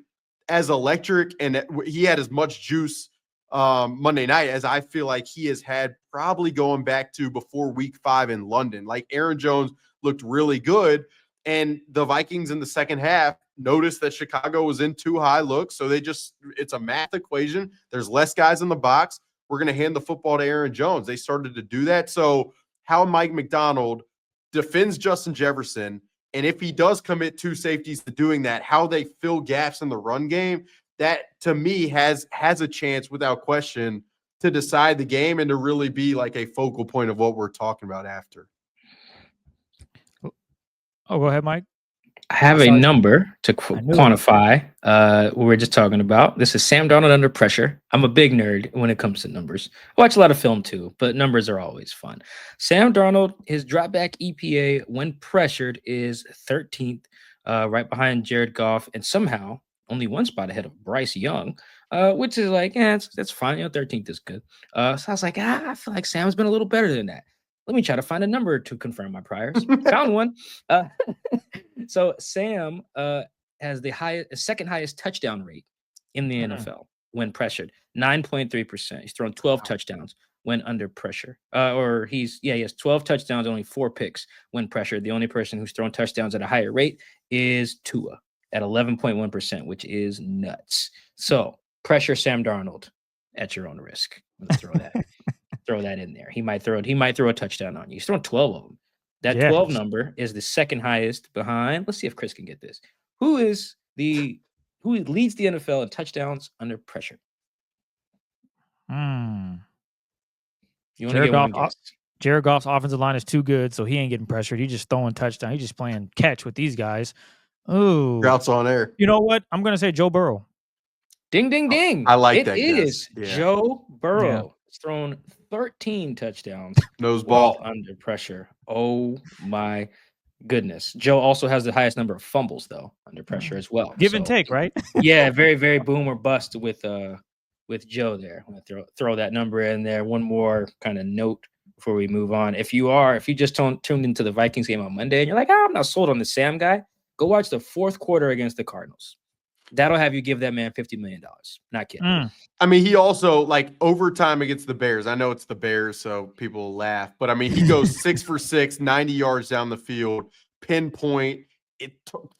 as electric, and he had as much juice Monday night as I feel like he has had probably going back to before week 5 in London. Like Aaron Jones looked really good, and the Vikings in the second half noticed that Chicago was in too high looks. So it's a math equation. There's less guys in the box. We're going to hand the football to Aaron Jones. They started to do that. So how Mike McDonald defends Justin Jefferson, and if he does commit 2 safeties to doing that, how they fill gaps in the run game, that to me has a chance without question to decide the game and to really be like a focal point of what we're talking about after. Oh, go ahead, Mike. I have a number to quantify what we're just talking about. This is Sam Darnold under pressure. I'm a big nerd when it comes to numbers. I watch a lot of film too, but numbers are always fun. Sam Darnold, his dropback EPA when pressured is 13th, right behind Jared Goff, and somehow only 1 spot ahead of Bryce Young, which is like, that's fine. 13th is good. So I was like, I feel like Sam's been a little better than that. Let me try to find a number to confirm my priors. Found one. So Sam has the second highest touchdown rate in the NFL when pressured, 9.3%. He's thrown 12 touchdowns when under pressure. He has 12 touchdowns, only 4 picks when pressured. The only person who's thrown touchdowns at a higher rate is Tua at 11.1%, which is nuts. So pressure Sam Darnold at your own risk. Let's throw that. Throw that in there. He might throw a touchdown on you. He's thrown 12 of them. That 12 number is the second highest behind. Let's see if Chris can get this. Who leads the NFL in touchdowns under pressure? You want to get one guess? Jared Goff's offensive line is too good, so he ain't getting pressured. He's just throwing touchdown. He's just playing catch with these guys. Oh, routes on air. You know what? I'm going to say Joe Burrow. Ding, ding, ding. I like that. It is Joe Burrow. He's thrown 13 touchdowns. Nose ball under pressure. Oh my goodness. Joe also has the highest number of fumbles though under pressure as well. Give and take, right? Yeah, very, very boom or bust with Joe there. I'm gonna throw that number in there. One more kind of note before we move on. If you just tuned into the Vikings game on Monday and you're like, I'm not sold on the Sam guy, go watch the 4th quarter against the Cardinals. That'll have you give that man $50 million. Not kidding. I mean, he also, like, overtime against the Bears. I know it's the Bears, so people laugh. But, I mean, he goes 6 for 6, 90 yards down the field, pinpoint,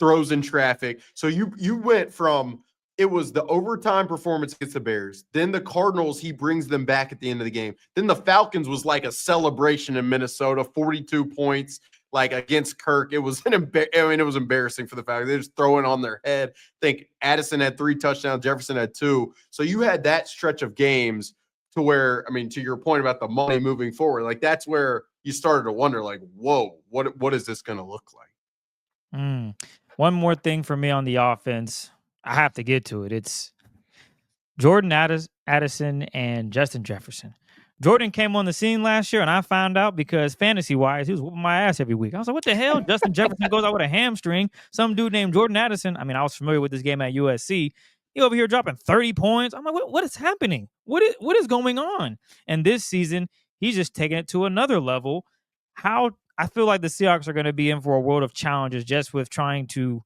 throws in traffic. So you went from it was the overtime performance against the Bears. Then the Cardinals, he brings them back at the end of the game. Then the Falcons was like a celebration in Minnesota, 42 points. Like against Kirk, it was it was embarrassing for the Falcons. They just throw it on their head. I think Addison had 3 touchdowns, Jefferson had 2. So you had that stretch of games to where, I mean, to your point about the money moving forward, like that's where you started to wonder, like, whoa, what is this going to look like? One more thing for me on the offense, I have to get to it. It's Jordan Addison and Justin Jefferson. Jordan came on the scene last year, and I found out because fantasy-wise, he was whooping my ass every week. I was like, what the hell? Justin Jefferson goes out with a hamstring. Some dude named Jordan Addison. I mean, I was familiar with this game at USC. He over here dropping 30 points. I'm like, what is happening? What is going on? And this season, he's just taking it to another level. I feel like the Seahawks are going to be in for a world of challenges just with trying to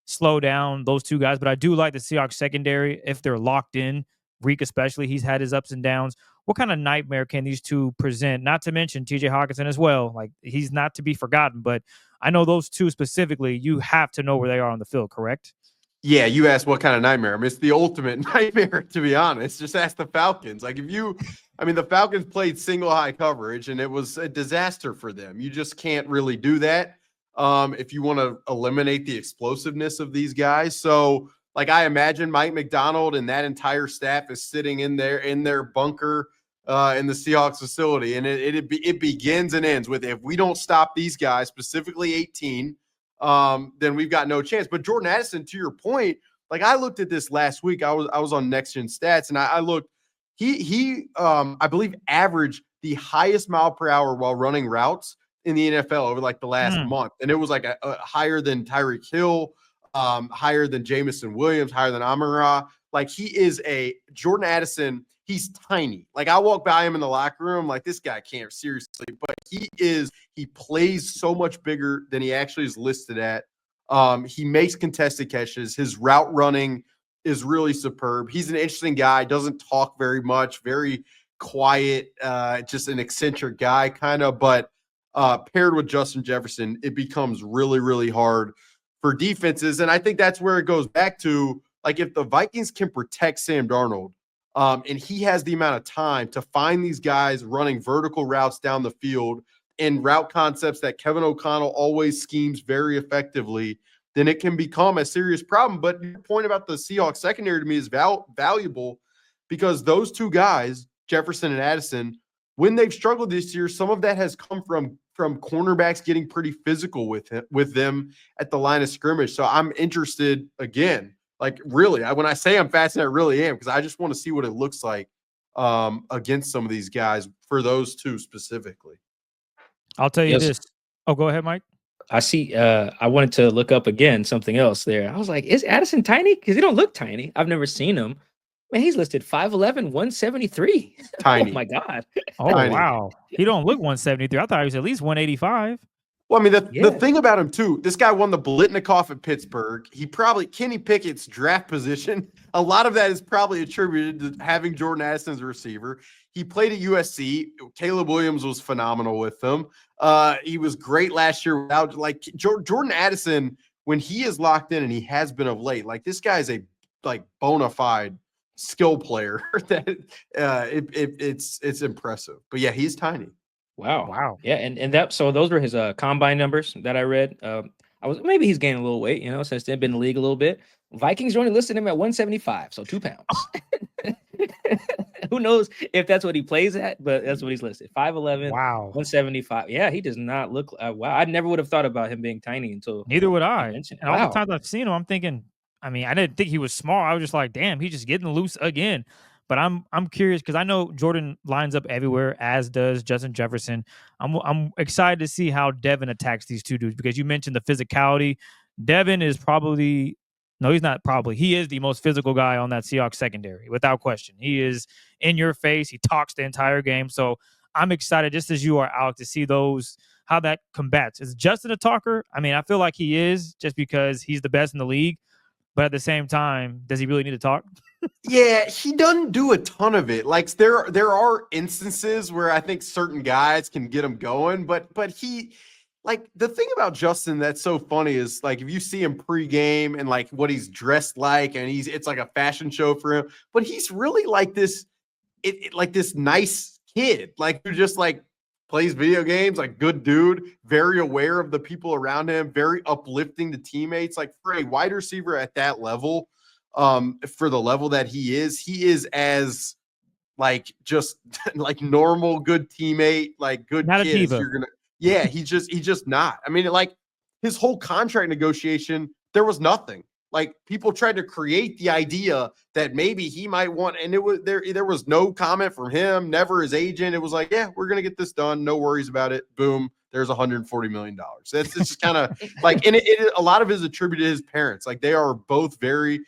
slow down those 2 guys. But I do like the Seahawks secondary if they're locked in. Reek especially, he's had his ups and downs. What kind of nightmare can these 2 present? Not to mention TJ Hawkinson as well. Like, he's not to be forgotten, but I know those 2 specifically, you have to know where they are on the field, correct? Yeah, you asked what kind of nightmare. I mean, it's the ultimate nightmare, to be honest. Just ask the Falcons. Like, the Falcons played single high coverage, and it was a disaster for them. You just can't really do that if you want to eliminate the explosiveness of these guys. So, like, I imagine Mike McDonald and that entire staff is sitting in their bunker in the Seahawks facility. And it begins and ends with, if we don't stop these guys, specifically 18, then we've got no chance. But Jordan Addison, to your point, like I looked at this last week. I was on Next Gen Stats, and I looked. He I believe averaged the highest mile per hour while running routes in the NFL over like the last month, and it was like a higher than Tyreek Hill, higher than Jamison Williams, higher than Amon-Ra. Like he is a Jordan Addison. He's tiny. Like I walk by him in the locker room, like this guy can't seriously, but he plays so much bigger than he actually is listed at. He makes contested catches. His route running is really superb. He's an interesting guy, doesn't talk very much, very quiet, just an eccentric guy kind of, but paired with Justin Jefferson, it becomes really, really hard for defenses. And I think that's where it goes back to, like, if the Vikings can protect Sam Darnold, and he has the amount of time to find these guys running vertical routes down the field and route concepts that Kevin O'Connell always schemes very effectively, then it can become a serious problem. But your point about the Seahawks secondary to me is valuable because those two guys, Jefferson and Addison, when they've struggled this year, some of that has come from cornerbacks getting pretty physical with them at the line of scrimmage. So I'm interested again. Like, really, when I say I'm fascinated, I really am, because I just want to see what it looks like against some of these guys for those two specifically. I'll tell you this. Oh, go ahead, Mike. I see. I wanted to look up again something else there. I was like, is Addison tiny? Because he don't look tiny. I've never seen him. Man, he's listed 5'11", 173. Tiny. Oh, my God. Oh, Tiny. wow. He don't look 173. I thought he was at least 185. Well, I mean, the thing about him, too, this guy won the Blitnikoff at Pittsburgh. Kenny Pickett's draft position, a lot of that is probably attributed to having Jordan Addison as a receiver. He played at USC. Caleb Williams was phenomenal with them. He was great last year without, like, Jordan Addison, when he is locked in, and he has been of late, like, this guy is a, like, bona fide skill player that it's impressive. But, yeah, he's tiny. Wow. Yeah, and that, so those were his combine numbers that I read. Maybe he's gaining a little weight, since they've been in the league a little bit. Vikings only listed him at 175, so 2 pounds. Who knows if that's what he plays at, but that's what he's listed. 5'11", 175. Yeah, he does not look wow. I never would have thought about him being tiny until neither would I. And all the times I've seen him, I'm thinking, I mean, I didn't think he was small. I was just like, damn, he's just getting loose again. But I'm curious because I know Jordan lines up everywhere, as does Justin Jefferson. I'm excited to see how Devin attacks these two dudes, because you mentioned the physicality. Devin is probably he's not probably. He is the most physical guy on that Seahawks secondary, without question. He is in your face. He talks the entire game. So I'm excited, just as you are, Alec, to see how that combats. Is Justin a talker? I mean, I feel like he is, just because he's the best in the league. But at the same time, does he really need to talk? Yeah, he doesn't do a ton of it. Like, there are instances where I think certain guys can get him going, but he, like, the thing about Justin that's so funny is, like, if you see him pregame and like what he's dressed like, and it's like a fashion show for him, but he's really like this, like this nice kid, like, who just like plays video games, like, good dude, very aware of the people around him, very uplifting to teammates. Like, for a wide receiver at that level, for the level that he is as, like, just like normal, good teammate, like good not kid. He's just not. I mean, like, his whole contract negotiation, there was nothing. Like, people tried to create the idea that maybe he might want, and it was there was no comment from him, never his agent. It was like, yeah, we're gonna get this done, no worries about it. Boom, there's $140 million. It's just kind of like, and a lot of it is attributed to his parents. Like, they are both very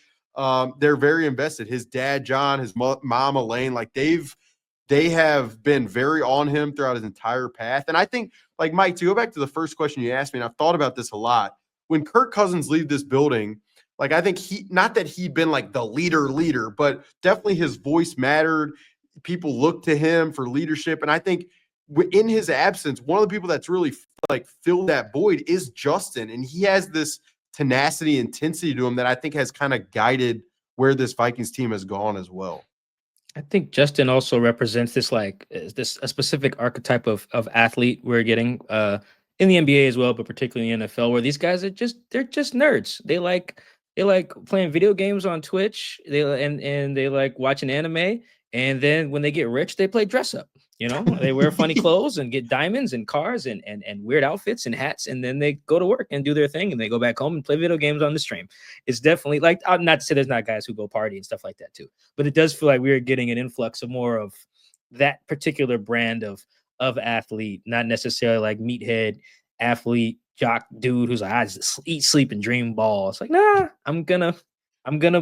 they're very invested. His dad, John, his mom, Elaine, like, they have been very on him throughout his entire path. And I think, like, Mike, to go back to the first question you asked me, and I've thought about this a lot, when Kirk Cousins leave this building, like, I think not that he'd been like the leader, but definitely his voice mattered. People looked to him for leadership. And I think in his absence, one of the people that's really like filled that void is Justin. And he has this tenacity, intensity to him that I think has kind of guided where this Vikings team has gone as well. I think Justin also represents this, like, a specific archetype of athlete we're getting in the NBA as well, but particularly in the NFL, where these guys they're just nerds. They like playing video games on Twitch. And they like watching anime. And then when they get rich, they play dress up. You know, they wear funny clothes and get diamonds and cars and weird outfits and hats, and then they go to work and do their thing, and they go back home and play video games on the stream. It's definitely like, not to say there's not guys who go party and stuff like that too, but it does feel like we're getting an influx of more of that particular brand of athlete, not necessarily like meathead athlete jock dude who's like, I just eat, sleep, and dream ball. It's like, nah, I'm gonna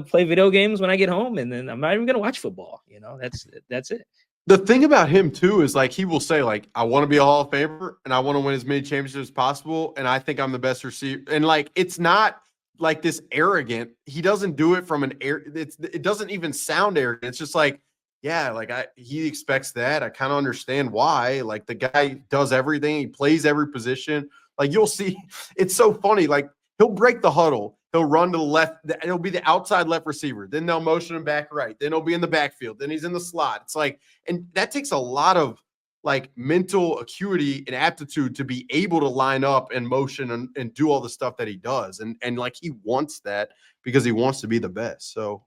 play video games when I get home, and then I'm not even gonna watch football. You know, that's it. The thing about him too is like he will say like, I want to be a Hall of Famer and I want to win as many championships as possible, and I think I'm the best receiver. And like, it's not like this arrogant. He doesn't do it from an air. It doesn't even sound arrogant. It's just like, yeah, like he expects that. I kind of understand why. Like the guy does everything. He plays every position. Like you'll see, it's so funny. Like he'll break the huddle. He'll run to the left. It'll be the outside left receiver. Then they'll motion him back right. Then he'll be in the backfield. Then he's in the slot. It's like, and that takes a lot of like mental acuity and aptitude to be able to line up and motion and do all the stuff that he does. And like he wants that because he wants to be the best. So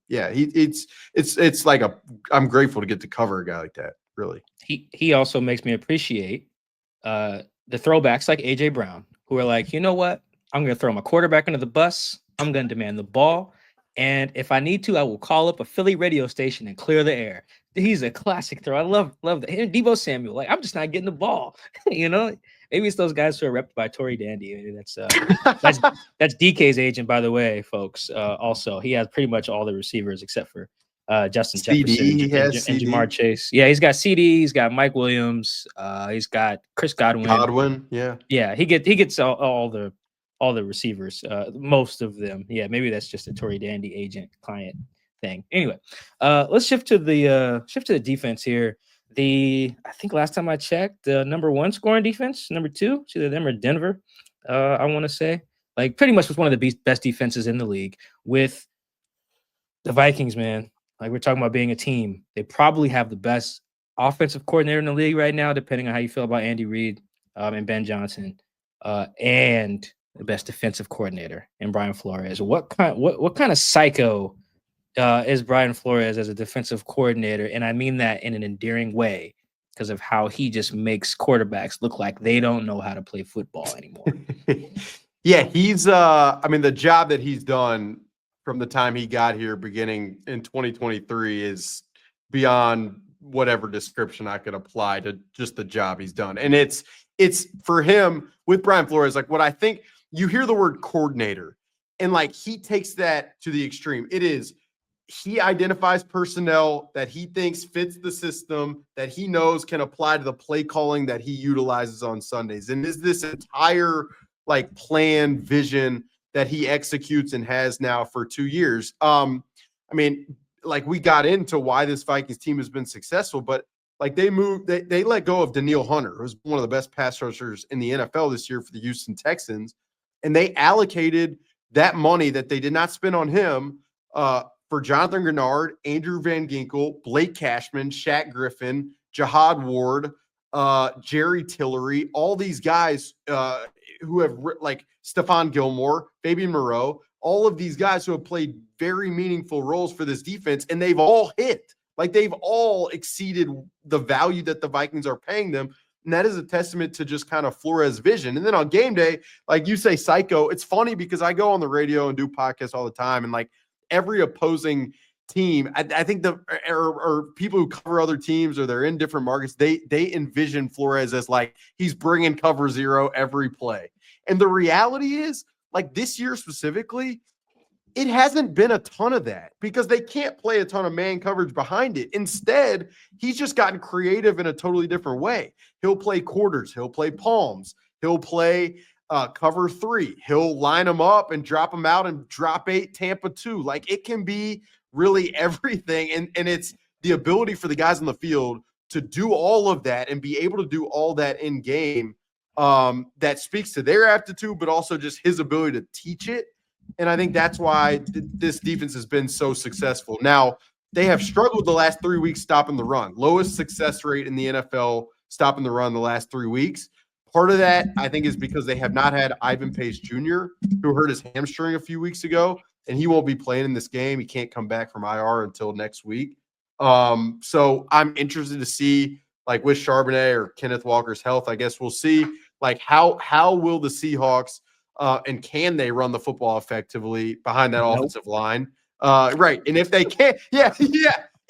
yeah, it's like I'm grateful to get to cover a guy like that. Really. He also makes me appreciate the throwbacks like AJ Brown, who are like, you know what? I'm going to throw my quarterback under the bus. I'm going to demand the ball. And if I need to, I will call up a Philly radio station and clear the air. He's a classic throw. I love that. And Deebo Samuel, like, I'm just not getting the ball. You know, maybe it's those guys who are repped by Tory Dandy. Maybe that's DK's agent, by the way, folks. Also, he has pretty much all the receivers except for Justin CD, Jefferson and Jamar Chase. Yeah, he's got CD. He's got Mike Williams. He's got Chris Godwin. Yeah. He gets all the receivers, most of them. Yeah, maybe that's just a Tory Dandy agent client thing. Anyway, let's shift to the defense here. I think last time I checked, the number 1 scoring defense, number 2, it's either them or Denver. I want to say, like, pretty much was one of the best defenses in the league. With the Vikings, man, like we're talking about being a team, they probably have the best offensive coordinator in the league right now, depending on how you feel about Andy Reid and Ben Johnson, and the best defensive coordinator in Brian Flores. What kind of psycho is Brian Flores as a defensive coordinator? And I mean that in an endearing way because of how he just makes quarterbacks look like they don't know how to play football anymore. Yeah, he's I mean, the job that he's done from the time he got here beginning in 2023 is beyond whatever description I could apply to just the job he's done. And it's for him with Brian Flores, like what I think you hear the word coordinator and like he takes that to the extreme. It is, he identifies personnel that he thinks fits the system that he knows can apply to the play calling that he utilizes on Sundays. And is this entire like plan vision that he executes and has now for 2 years. I mean, like we got into why this Vikings team has been successful, but like they let go of Daniil Hunter, who's one of the best pass rushers in the NFL this year for the Houston Texans. And they allocated that money that they did not spend on him for Jonathan Grenard, Andrew Van Ginkel, Blake Cashman, Shaq Griffin, Jihad Ward, Jerry Tillery, all these guys who have like Stephon Gilmore, Fabian Moreau, all of these guys who have played very meaningful roles for this defense, and they've all hit. Like they've all exceeded the value that the Vikings are paying them. And that is a testament to just kind of Flores' vision. And then on game day, like you say, psycho, it's funny because I go on the radio and do podcasts all the time. And like every opposing team, I think or people who cover other teams or they're in different markets, they envision Flores as like he's bringing cover zero every play. And the reality is, like this year specifically, it hasn't been a ton of that because they can't play a ton of man coverage behind it. Instead, he's just gotten creative in a totally different way. He'll play quarters. He'll play palms. He'll play cover 3. He'll line them up and drop them out and drop 8 Tampa 2. Like it can be really everything. And it's the ability for the guys on the field to do all of that and be able to do all that in game that speaks to their aptitude, but also just his ability to teach it. And I think that's why this defense has been so successful. Now, they have struggled the last 3 weeks stopping the run. Lowest success rate in the NFL stopping the run the last 3 weeks. Part of that, I think, is because they have not had Ivan Pace Jr., who hurt his hamstring a few weeks ago, and he won't be playing in this game. He can't come back from IR until next week. So I'm interested to see like with Charbonnet or Kenneth Walker's health. I guess we'll see. Like how will the Seahawks and can they run the football effectively behind that offensive line? Right. And if they can't, yeah.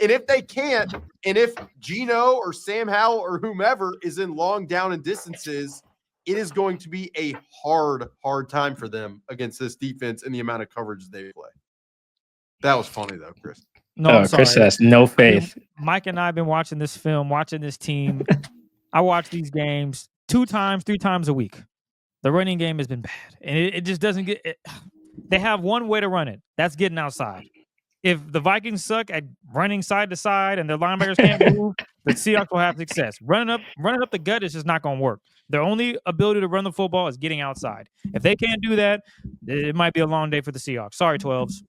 And if they can't, and if Geno or Sam Howell or whomever is in long down and distances, it is going to be a hard time for them against this defense and the amount of coverage they play. That was funny though, Chris. No, I'm sorry. Chris has no faith. Mike and I have been watching this film, watching this team. I watch these games 2 times, 3 times a week. The running game has been bad, and it just doesn't get it. They have one way to run it. That's getting outside. If the Vikings suck at running side to side and their linebackers can't move, the Seahawks will have success. Running up the gut is just not going to work. Their only ability to run the football is getting outside. If they can't do that, it might be a long day for the Seahawks. Sorry, 12s.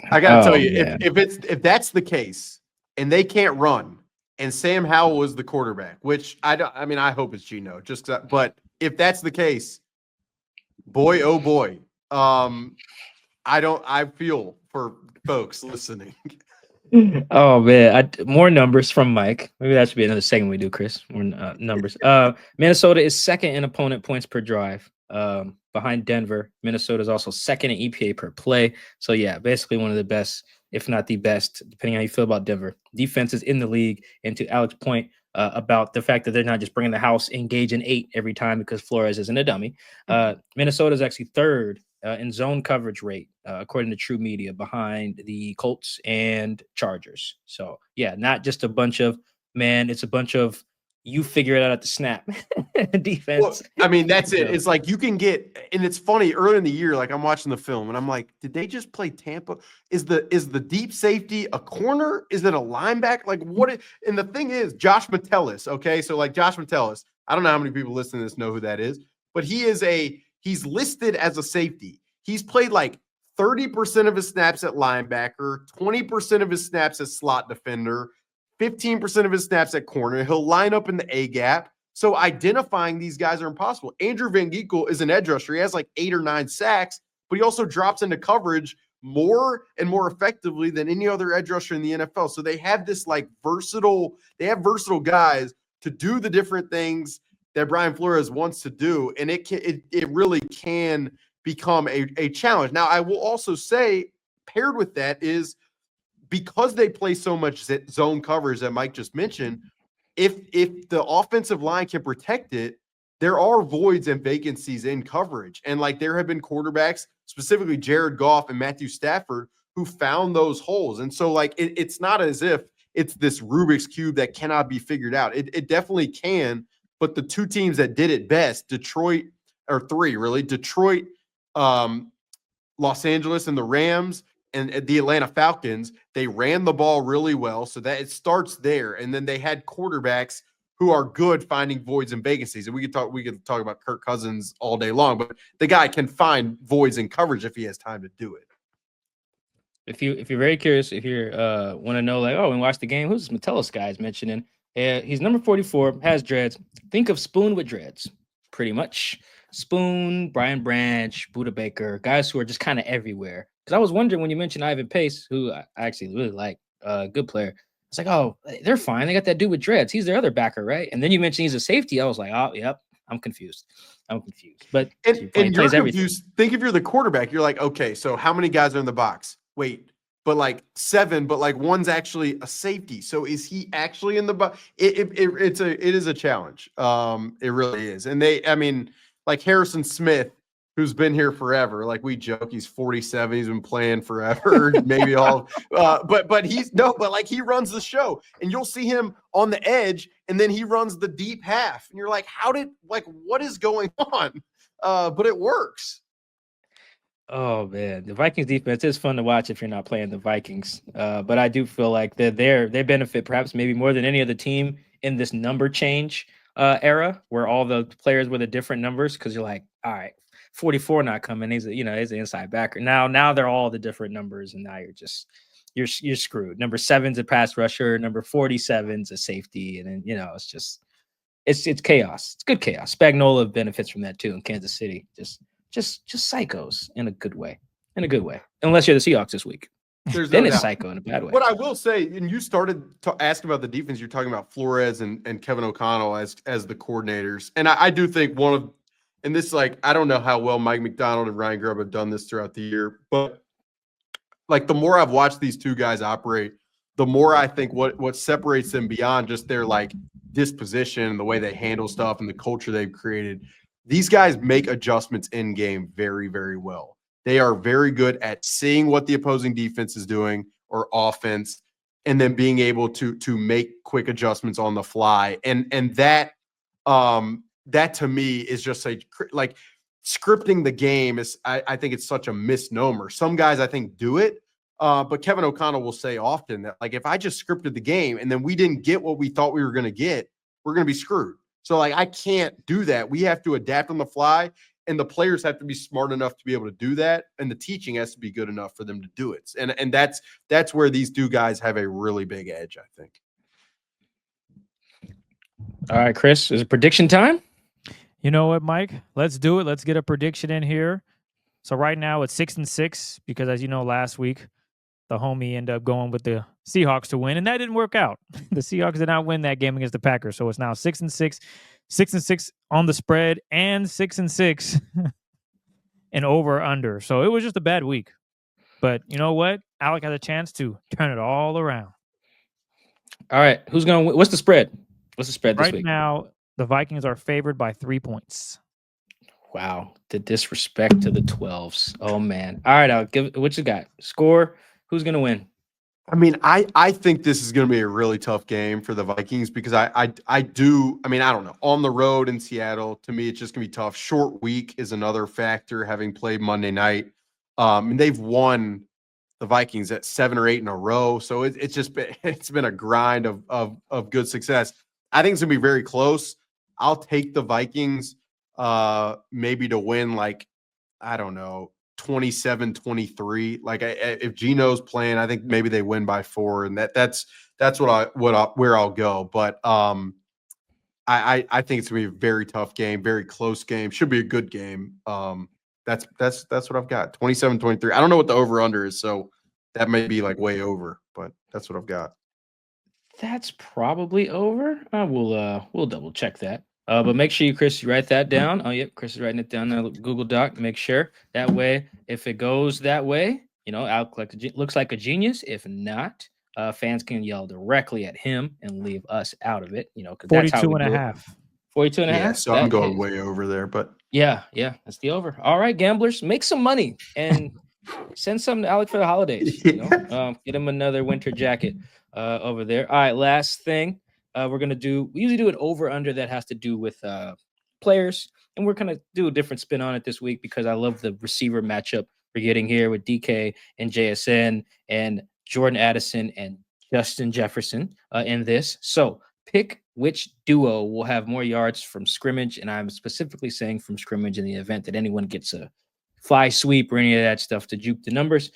I got to tell you, if that's the case and they can't run, and Sam Howell is the quarterback, which I hope it's Geno. But if that's the case, boy, oh boy, I feel for folks listening. Oh man, more numbers from Mike. Maybe that should be another segment we do, Chris. More numbers. Minnesota is second in opponent points per drive, behind Denver. Minnesota is also second in EPA per play. So yeah, basically one of the best, if not the best, depending on how you feel about Denver. Defenses in the league, and to Alex's point about the fact that they're not just bringing the house, engage in 8 every time because Flores isn't a dummy. Minnesota is actually third in zone coverage rate, according to True Media, behind the Colts and Chargers. So yeah, not just a bunch of, man, it's a bunch of you figure it out at the snap defense. Well, I mean, that's it. It's like you can get, and it's funny, early in the year, like I'm watching the film and I'm like, did they just play Tampa? Is the deep safety a corner? Is it a linebacker? Like and the thing is, Josh Metellus, okay? So like Josh Metellus, I don't know how many people listening to this know who that is, but he's listed as a safety. He's played like 30% of his snaps at linebacker, 20% of his snaps as slot defender, 15% of his snaps at corner. He'll line up in the A gap. So identifying these guys are impossible. Andrew Van Ginkel is an edge rusher. He has like 8 or 9 sacks, but he also drops into coverage more and more effectively than any other edge rusher in the NFL. So they have this like versatile guys to do the different things that Brian Flores wants to do. And it really can become a challenge. Now, I will also say, paired with that is, because they play so much zone coverage that Mike just mentioned, if the offensive line can protect it, there are voids and vacancies in coverage. And like there have been quarterbacks, specifically Jared Goff and Matthew Stafford, who found those holes. And so like it's not as if it's this Rubik's Cube that cannot be figured out. It definitely can. But the 2 teams that did it best, Detroit, Los Angeles and the Rams, and the Atlanta Falcons, they ran the ball really well. So that it starts there. And then they had quarterbacks who are good finding voids and vacancies. And we could talk about Kirk Cousins all day long, but the guy can find voids in coverage if he has time to do it. If you're very curious, if you want to know, like, oh, and watch the game, who's this Metellus guy's mentioning? He's number 44, has dreads. Think of Spoon with dreads, pretty much. Spoon, Brian Branch, Buda Baker, guys who are just kind of everywhere. Because I was wondering when you mentioned Ivan Pace, who I actually really like, good player. It's like, oh, they're fine. They got that dude with dreads. He's their other backer, right? And then you mentioned he's a safety. I was like, oh, yep, I'm confused. But and you're confused. Think if you're the quarterback, you're like, okay, so how many guys are in the box? Wait, but like 7, but like one's actually a safety. So is he actually in the box? It is a challenge. It really is. And like Harrison Smith, who's been here forever. Like we joke, he's 47. He's been playing forever. Maybe all, but he runs the show, and you'll see him on the edge, and then he runs the deep half, and you're like, what is going on? But it works. Oh man, the Vikings defense is fun to watch if you're not playing the Vikings. But I do feel like they benefit perhaps maybe more than any other team in this number change era, where all the players with the different numbers, because you're like, all right, 44 not coming. He's an inside backer. Now they're all the different numbers, and now you're screwed. Number 7's a pass rusher, number 47's a safety, and then it's just it's chaos. It's good chaos. Spagnuolo benefits from that too in Kansas City. Just psychos in a good way. Unless you're the Seahawks this week. There's Then no it's doubt. psycho in a bad way. What I will say, and you started to ask about the defense, you're talking about Flores and Kevin O'Connell as the coordinators. And I do think and this, like, I don't know how well Mike McDonald and Ryan Grubb have done this throughout the year, but like the more I've watched these two guys operate, the more I think what separates them beyond just their like disposition, the way they handle stuff and the culture they've created, these guys make adjustments in game very, very well. They are very good at seeing what the opposing defense is doing or offense, and then being able to make quick adjustments on the fly. And that to me is just like scripting the game is. I think it's such a misnomer. Some guys I think do it, but Kevin O'Connell will say often that like if I just scripted the game and then we didn't get what we thought we were going to get, we're going to be screwed. So like I can't do that. We have to adapt on the fly. And the players have to be smart enough to be able to do that, and the teaching has to be good enough for them to do it. And that's where these two guys have a really big edge, I think. All right, Chris, is it prediction time? You know what, Mike? Let's do it. Let's get a prediction in here. So right now it's 6-6 because, as you know, last week the homie ended up going with the Seahawks to win, and that didn't work out. The Seahawks did not win that game against the Packers, so it's now 6-6. 6-6 on the spread and 6-6 and over under. So it was just a bad week. But you know what? Alec has a chance to turn it all around. All right, who's going to win? What's the spread? What's the spread this Right week? now, the Vikings are favored by 3 points. Wow, the disrespect to the 12s. Oh man. All right, Alec, what you got? Score. Who's going to win? I mean, I think this is going to be a really tough game for the Vikings because I don't know. On the road in Seattle, to me, it's just going to be tough. Short week is another factor, having played Monday night. And they've won the Vikings at 7 or 8 in a row. So it's been a grind of good success. I think it's going to be very close. I'll take the Vikings maybe to win, like, I don't know, 27-23. Like if Geno's playing, I think maybe they win by 4, and that's where I'll go. But I think it's gonna be a very tough game, very close game. Should be a good game. That's what I've got. 27-23. I don't know what the over under is, so that may be like way over, but that's what I've got. That's probably over. We'll double check that. But make sure you, Chris, you write that down. Oh, yep, Chris is writing it down on Google Doc. Make sure that way, if it goes that way, Alec looks like a genius. If not, fans can yell directly at him and leave us out of it. Because that's how we do it. 42 and a half. So I'm going way over there, but yeah, that's the over. All right, gamblers, make some money and send some to Alec for the holidays. Get him another winter jacket over there. All right, last thing. We usually do an over-under that has to do with players, and we're going to do a different spin on it this week because I love the receiver matchup we're getting here with DK and JSN and Jordan Addison and Justin Jefferson in this. So pick which duo will have more yards from scrimmage, and I'm specifically saying from scrimmage in the event that anyone gets a fly sweep or any of that stuff to juke the numbers.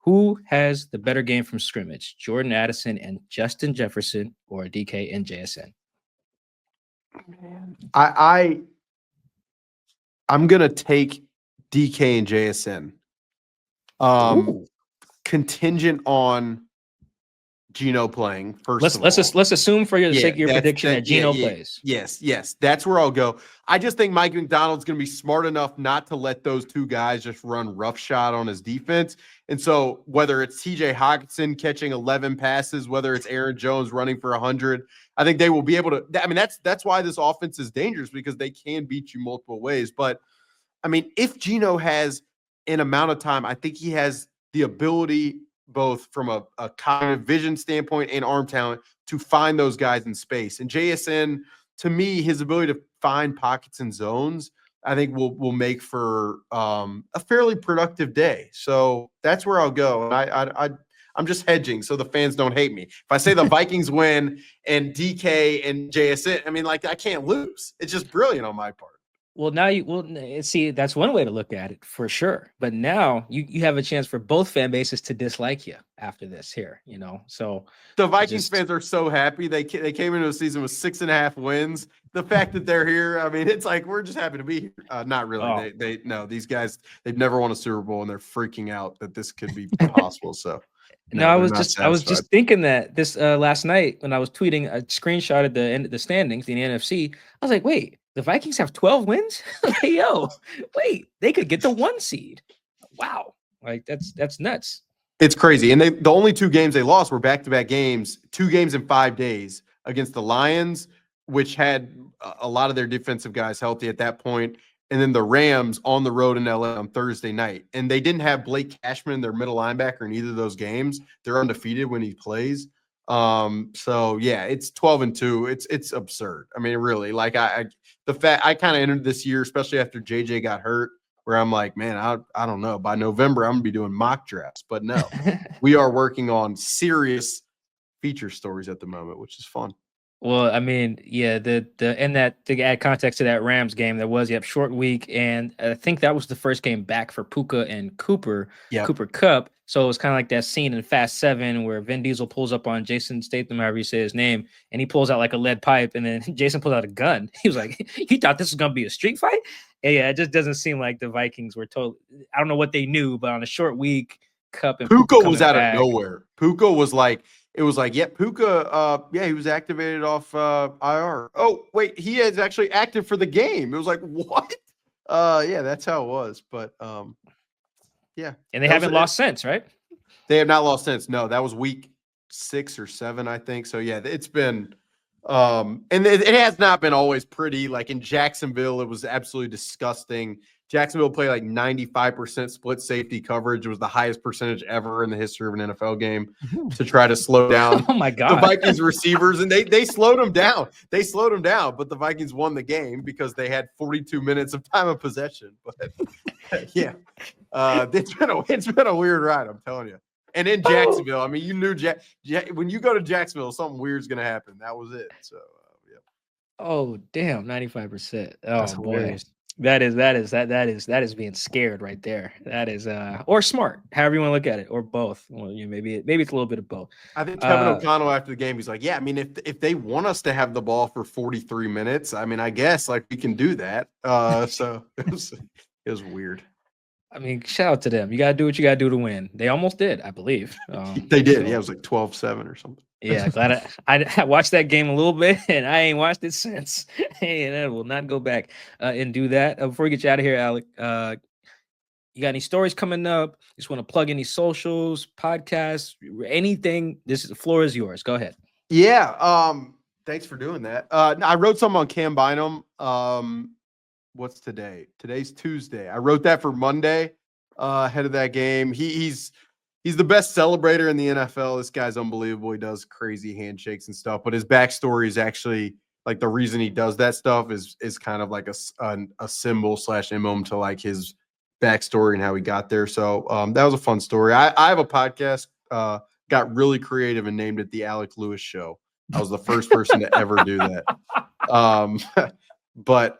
Who has the better game from scrimmage, Jordan Addison and Justin Jefferson, or DK and JSN? Man, I'm gonna take DK and JSN. Contingent on Geno playing first. Let's assume for the sake of your prediction that Geno plays. Yes, that's where I'll go. I just think Mike McDonald's going to be smart enough not to let those two guys just run roughshod on his defense. And so whether it's TJ Hawkinson catching 11 passes, whether it's Aaron Jones running for 100, I think they will be able to. I mean, that's why this offense is dangerous, because they can beat you multiple ways. But I mean, if Geno has an amount of time, I think he has the ability, both from a cognitive vision standpoint and arm talent, to find those guys in space. And JSN, to me, his ability to find pockets and zones, I think will make for a fairly productive day. So that's where I'll go. And I'm just hedging so the fans don't hate me. If I say the Vikings win and DK and JSN, I mean, like, I can't lose. It's just brilliant on my part. Well, now you will see. That's one way to look at it for sure. But now you have a chance for both fan bases to dislike you after this here. So the Vikings fans are so happy. They came into the season with 6.5 wins. The fact that they're here, I mean, it's like we're just happy to be here. Not really. These guys, they've never won a Super Bowl, and they're freaking out that this could be possible. So No, I was just thinking that this last night when I was tweeting a screenshot at the end of the standings in the NFC. I was like, wait, the Vikings have 12 wins? Hey, yo, wait, they could get the 1 seed. Wow. Like that's nuts. It's crazy. And the only 2 games they lost were back-to-back games, 2 games in 5 days against the Lions, which had a lot of their defensive guys healthy at that point, and then the Rams on the road in LA on Thursday night. And they didn't have Blake Cashman, their middle linebacker, in either of those games. They're undefeated when he plays. So yeah, it's 12-2. It's absurd. I mean, really, like I kind of entered this year, especially after JJ got hurt, where I'm like, man, I don't know. By November, I'm gonna be doing mock drafts. But no, we are working on serious feature stories at the moment, which is fun. Well, I mean, yeah, to add context to that Rams game, there was short week, and I think that was the first game back for Puka and Cooper Kupp. So it was kind of like that scene in Fast 7 where Vin Diesel pulls up on Jason Statham, however you say his name, and he pulls out like a lead pipe, and then Jason pulls out a gun. He was like, "You thought this was gonna be a street fight?" And yeah, it just doesn't seem like the Vikings were totally. I don't know what they knew, but on a short week, Kupp and Puka was out of nowhere. Puka was like. It was like, Puka, he was activated off IR. Oh, wait, he is actually active for the game. It was like, what? Yeah, that's how it was. But, yeah. And they haven't lost since, right? They have not lost since. No, that was week 6 or 7, I think. So, yeah, it's been and it has not been always pretty. Like in Jacksonville, it was absolutely disgusting. Jacksonville played like 95% split safety coverage. It was the highest percentage ever in the history of an NFL game to try to slow down the Vikings receivers. And they slowed them down. They slowed them down, but the Vikings won the game because they had 42 minutes of time of possession. But yeah, it's been a weird ride, I'm telling you. And in Jacksonville, I mean, you knew when you go to Jacksonville, something weird's going to happen. That was it. So, yeah. Oh, damn, 95%. Oh, That's boy. hilarious. That is being scared right there. That is or smart, however you want to look at it, or both. Well, maybe it's a little bit of both. I think Kevin O'Connell after the game, he's like, yeah, I mean, if they want us to have the ball for 43 minutes, I mean, I guess like we can do that. So it was weird. I mean, shout out to them. You gotta do what you gotta do to win. They almost did, I believe. They did. So, yeah, it was like 12-7 or something. Yeah, glad I watched that game a little bit, and I ain't watched it since. And I will not go back and do that. Before we get you out of here, Alec, you got any stories coming up? Just want to plug any socials, podcasts, anything? The floor is yours. Go ahead. Yeah. Thanks for doing that. I wrote something on Cam Bynum. What's today? Today's Tuesday. I wrote that for Monday ahead of that game. He's the best celebrator in the NFL. This guy's unbelievable. He does crazy handshakes and stuff, but his backstory is actually like the reason he does that stuff is kind of like a symbol / emblem to like his backstory and how he got there. So that was a fun story. I have a podcast, got really creative and named it the Alec Lewis Show. I was the first person to ever do that. But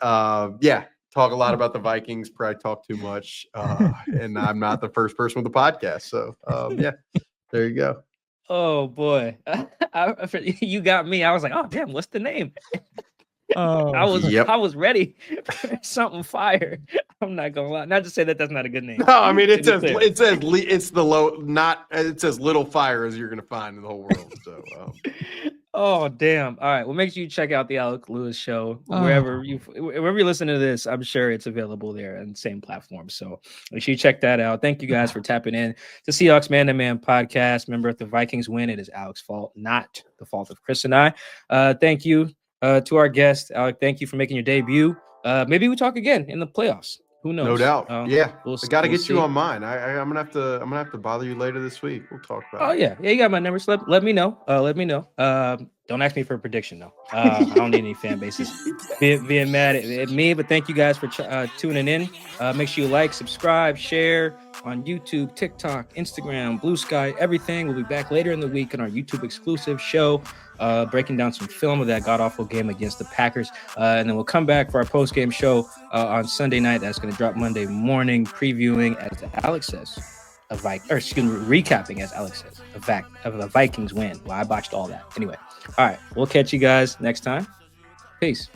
yeah, talk a lot about the Vikings, probably talk too much. And I'm not the first person with a podcast. So yeah, there you go. Oh boy. You got me. I was like, oh damn, what's the name? Oh, I was ready for something fire. I'm not gonna lie. Not to say that that's not a good name. No, I mean it says little fire as you're gonna find in the whole world. So oh damn. All right. Well, make sure you check out the Alec Lewis Show wherever you listen to this. I'm sure it's available there on the same platform. So make sure you check that out. Thank you guys for tapping in to Seahawks Man to Man podcast. Remember, if the Vikings win, it is Alec's fault, not the fault of Chris and I. Thank you to our guest, Alec. Thank you for making your debut. Maybe we talk again in the playoffs. Who knows? No doubt. Yeah, I got to get see. you on mine. I'm gonna have to bother you later this week. We'll talk about. Oh yeah, you got my number. So let me know. Let me know. Don't ask me for a prediction though. I don't need any fan bases being mad at me. But thank you guys for tuning in. Make sure you like, subscribe, share on YouTube, TikTok, Instagram, Blue Sky, everything. We'll be back later in the week on our YouTube exclusive show, breaking down some film of that god-awful game against the Packers. And then we'll come back for our post-game show on Sunday night. That's going to drop Monday morning, previewing, as Alex says, recapping, as Alex says, the fact of the Vikings win. Well, I botched all that. Anyway, all right, we'll catch you guys next time. Peace.